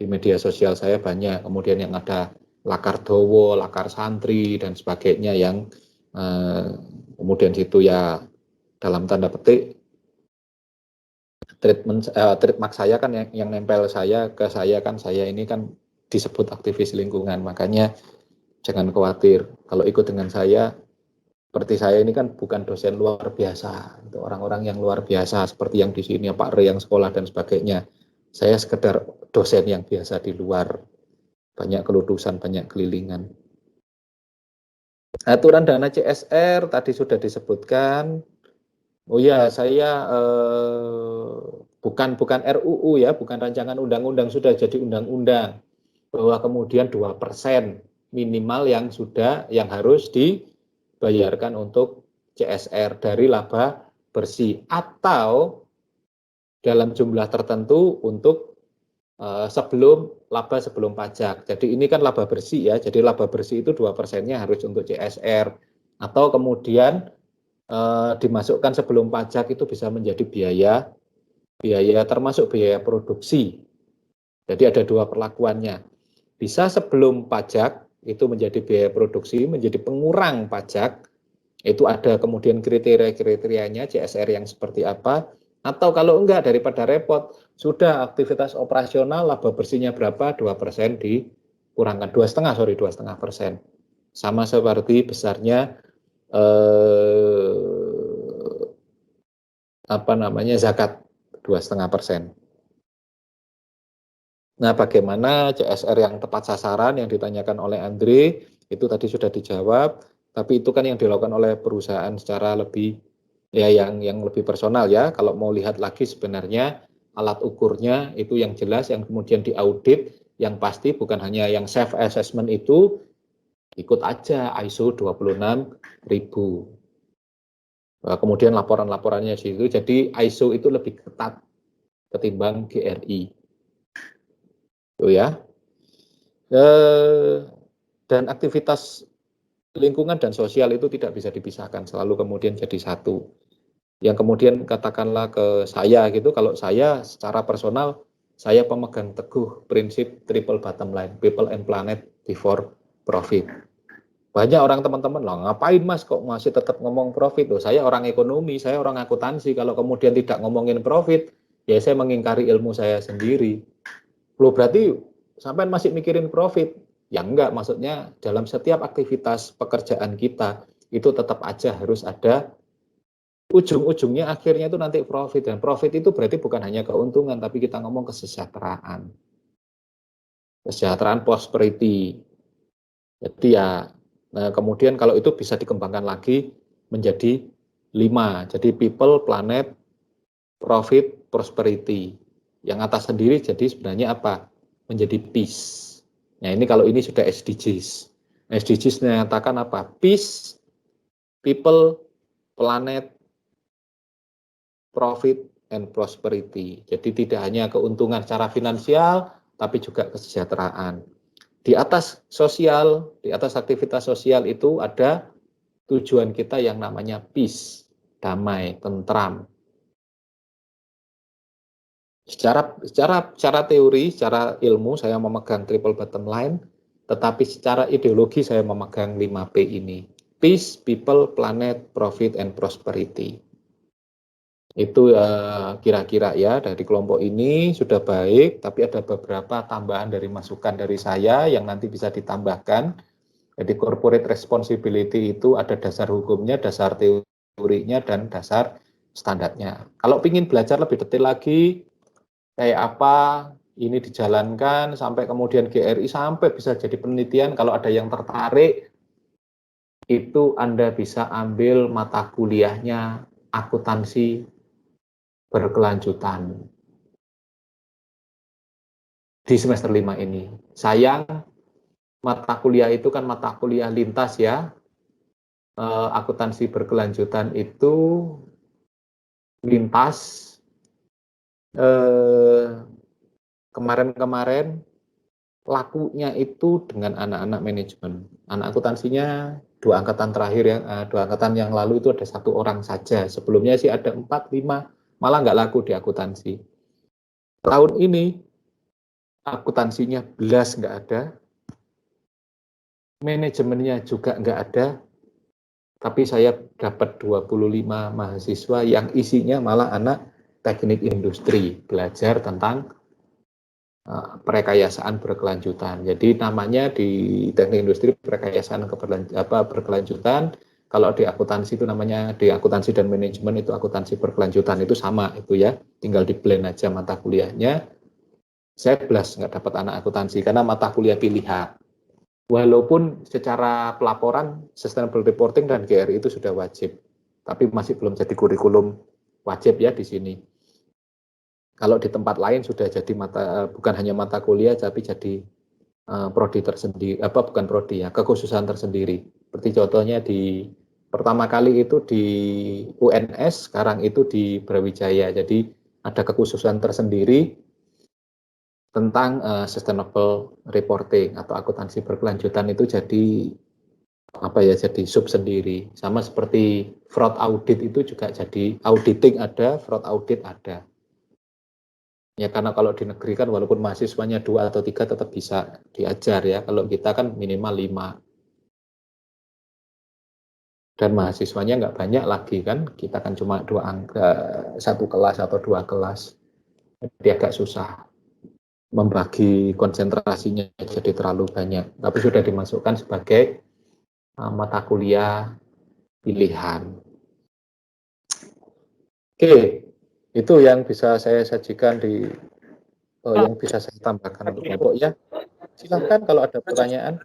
Di media sosial saya banyak. Kemudian yang ada lakar dowo, lakar santri dan sebagainya yang kemudian situ ya dalam tanda petik trademark saya kan yang nempel saya ke saya kan, saya ini kan disebut aktivis lingkungan, makanya jangan khawatir kalau ikut dengan saya. Seperti saya ini kan bukan dosen luar biasa, untuk orang-orang yang luar biasa seperti yang di sini Pak Re yang sekolah dan sebagainya. Saya sekedar dosen yang biasa di luar, banyak kelulusan, banyak kelilingan. Aturan dana CSR tadi sudah disebutkan. Oh ya, saya bukan RUU ya, bukan rancangan undang-undang, sudah jadi undang-undang bahwa kemudian 2% minimal yang harus dibayarkan untuk CSR dari laba bersih atau dalam jumlah tertentu untuk sebelum laba sebelum pajak. Jadi ini kan laba bersih ya. Jadi laba bersih itu 2%-nya harus untuk CSR. Atau kemudian dimasukkan sebelum pajak itu bisa menjadi biaya termasuk biaya produksi. Jadi ada dua perlakuannya. Bisa sebelum pajak itu menjadi biaya produksi, menjadi pengurang pajak. Itu ada kemudian kriteria-kriterianya CSR yang seperti apa. Atau kalau enggak, daripada repot, sudah aktivitas operasional laba bersihnya berapa, 2% dikurangkan, 2,5%. Sama seperti besarnya zakat 2,5%. Nah, bagaimana CSR yang tepat sasaran yang ditanyakan oleh Andre, itu tadi sudah dijawab, tapi itu kan yang dilakukan oleh perusahaan secara lebih, ya yang lebih personal ya. Kalau mau lihat lagi sebenarnya alat ukurnya itu yang jelas, yang kemudian diaudit, yang pasti bukan hanya yang self-assessment itu, ikut aja ISO 26.000. Kemudian laporan-laporannya situ, jadi ISO itu lebih ketat ketimbang GRI. Ya, dan aktivitas lingkungan dan sosial itu tidak bisa dipisahkan, selalu kemudian jadi satu. Yang kemudian katakanlah ke saya gitu, kalau saya secara personal, saya pemegang teguh prinsip triple bottom line, people and planet before profit. Banyak orang teman-teman, lah ngapain mas kok masih tetap ngomong profit? Loh, saya orang ekonomi, saya orang akuntansi, kalau kemudian tidak ngomongin profit, ya saya mengingkari ilmu saya sendiri. Loh berarti sampai masih mikirin profit? Ya enggak, maksudnya dalam setiap aktivitas pekerjaan kita itu tetap aja harus ada ujung-ujungnya, akhirnya itu nanti profit. Dan profit itu berarti bukan hanya keuntungan, tapi kita ngomong kesejahteraan. Kesejahteraan prosperity. Jadi ya, nah kemudian kalau itu bisa dikembangkan lagi menjadi 5. Jadi people, planet, profit, prosperity. Yang atas sendiri jadi sebenarnya apa? Menjadi peace. Nah ini kalau ini sudah SDGs. SDGs menyatakan apa? Peace, people, planet, profit, and prosperity. Jadi tidak hanya keuntungan secara finansial, tapi juga kesejahteraan. Di atas sosial, di atas aktivitas sosial itu ada tujuan kita yang namanya peace, damai, tentram. Secara teori, secara ilmu saya memegang triple bottom line, tetapi secara ideologi saya memegang 5P ini. Peace, people, planet, profit, and prosperity. Itu kira-kira ya dari kelompok ini sudah baik, tapi ada beberapa tambahan dari masukan dari saya yang nanti bisa ditambahkan. Jadi corporate responsibility itu ada dasar hukumnya, dasar teorinya, dan dasar standarnya. Kalau ingin belajar lebih detail lagi, kayak apa ini dijalankan sampai kemudian GRI sampai bisa jadi penelitian, kalau ada yang tertarik itu Anda bisa ambil mata kuliahnya akuntansi berkelanjutan di semester 5 ini. Sayang mata kuliah itu kan mata kuliah lintas ya. Akuntansi berkelanjutan itu lintas. Kemarin-kemarin lakunya itu dengan anak-anak manajemen. Anak akuntansinya 2 angkatan terakhir ya, 2 angkatan yang lalu itu ada 1 orang saja. Sebelumnya sih ada 4, 5, malah nggak laku di akuntansi. Tahun ini akuntansinya belas nggak ada, manajemennya juga nggak ada, tapi saya dapat 25 mahasiswa yang isinya malah anak teknik industri, belajar tentang perekayasaan berkelanjutan. Jadi namanya di teknik industri perekayasaan berkelanjutan. Kalau di akuntansi itu namanya, di akuntansi dan manajemen itu akuntansi berkelanjutan, itu sama itu ya. Tinggal di blend aja mata kuliahnya. Saya belas nggak dapat anak akuntansi karena mata kuliah pilihan. Walaupun secara pelaporan sustainable reporting dan GRI itu sudah wajib, tapi masih belum jadi kurikulum wajib ya di sini. Kalau di tempat lain sudah jadi bukan hanya mata kuliah, tapi jadi prodi tersendiri, bukan prodi ya, kekhususan tersendiri. Seperti contohnya pertama kali itu di UNS, sekarang itu di Brawijaya. Jadi ada kekhususan tersendiri tentang sustainable reporting atau akuntansi berkelanjutan itu jadi jadi sub sendiri. Sama seperti fraud audit itu juga jadi auditing ada, fraud audit ada. Ya karena kalau di negeri kan walaupun mahasiswanya 2 atau 3 tetap bisa diajar ya. Kalau kita kan minimal 5. Dan mahasiswanya nggak banyak lagi kan. Kita kan cuma 1 kelas atau 2 kelas. Jadi agak susah membagi konsentrasinya jadi terlalu banyak. Tapi sudah dimasukkan sebagai mata kuliah pilihan. Oke, itu yang bisa saya sajikan yang bisa saya tambahkan untuk kelompok ya. Silahkan kalau ada pertanyaan.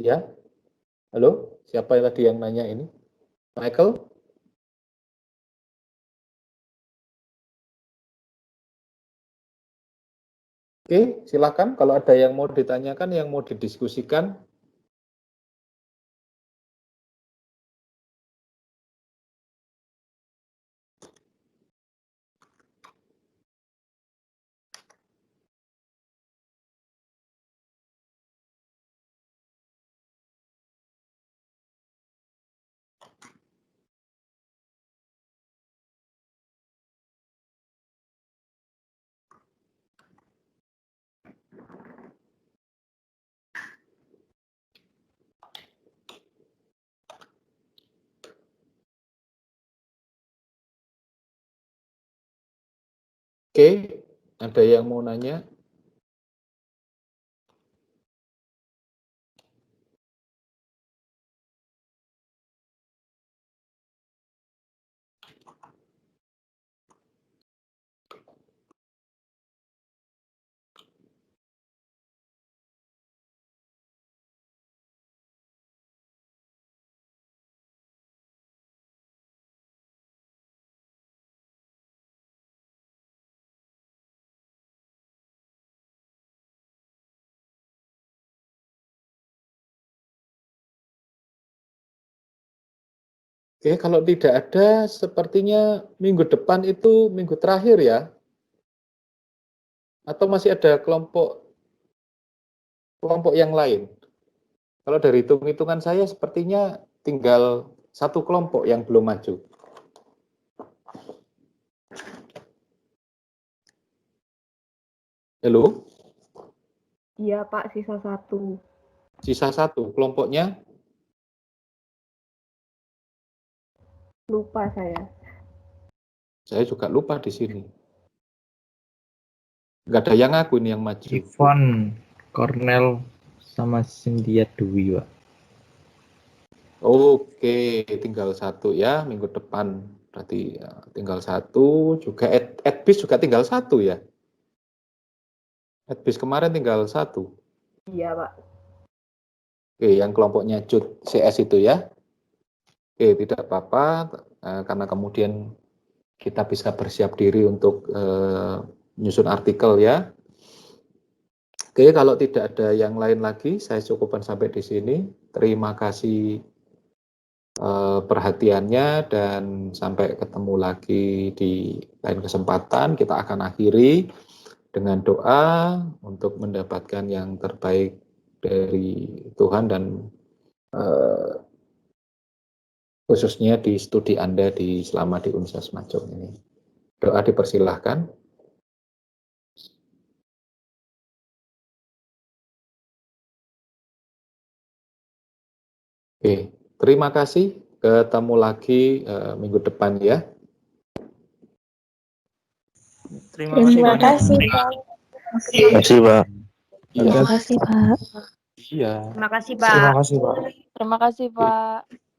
Ya, halo, siapa yang tadi yang nanya ini? Michael? Oke, silakan kalau ada yang mau ditanyakan, yang mau didiskusikan. Oke, ada yang mau nanya? Oke, kalau tidak ada, sepertinya minggu depan itu minggu terakhir ya? Atau masih ada kelompok yang lain? Kalau dari hitung-hitungan saya, sepertinya tinggal 1 kelompok yang belum maju. Halo? Iya Pak, sisa 1. Sisa 1, kelompoknya? Lupa saya. Saya juga lupa di sini. Nggak ada yang ngaku ini yang maju. Ivan, Cornel, sama Cynthia Dwi, Pak. Oke, tinggal 1 ya, minggu depan. Berarti ya, tinggal 1, juga Edbis juga tinggal 1 ya? Edbis kemarin tinggal 1. Iya Pak. Oke, yang kelompoknya JUT CS itu ya? Oke, tidak apa-apa, karena kemudian kita bisa bersiap diri untuk menyusun artikel ya. Oke, kalau tidak ada yang lain lagi, saya cukupkan sampai di sini. Terima kasih perhatiannya dan sampai ketemu lagi di lain kesempatan. Kita akan akhiri dengan doa untuk mendapatkan yang terbaik dari Tuhan dan khususnya di studi Anda selama di Universitas Majong ini. Doa dipersilahkan. Oke, terima kasih. Ketemu lagi minggu depan ya. Terima kasih Pak. Terima kasih, Pak. Terima kasih, Pak. Iya. Terima kasih, Terima Pak. kasih Pak. Terima kasih, Pak.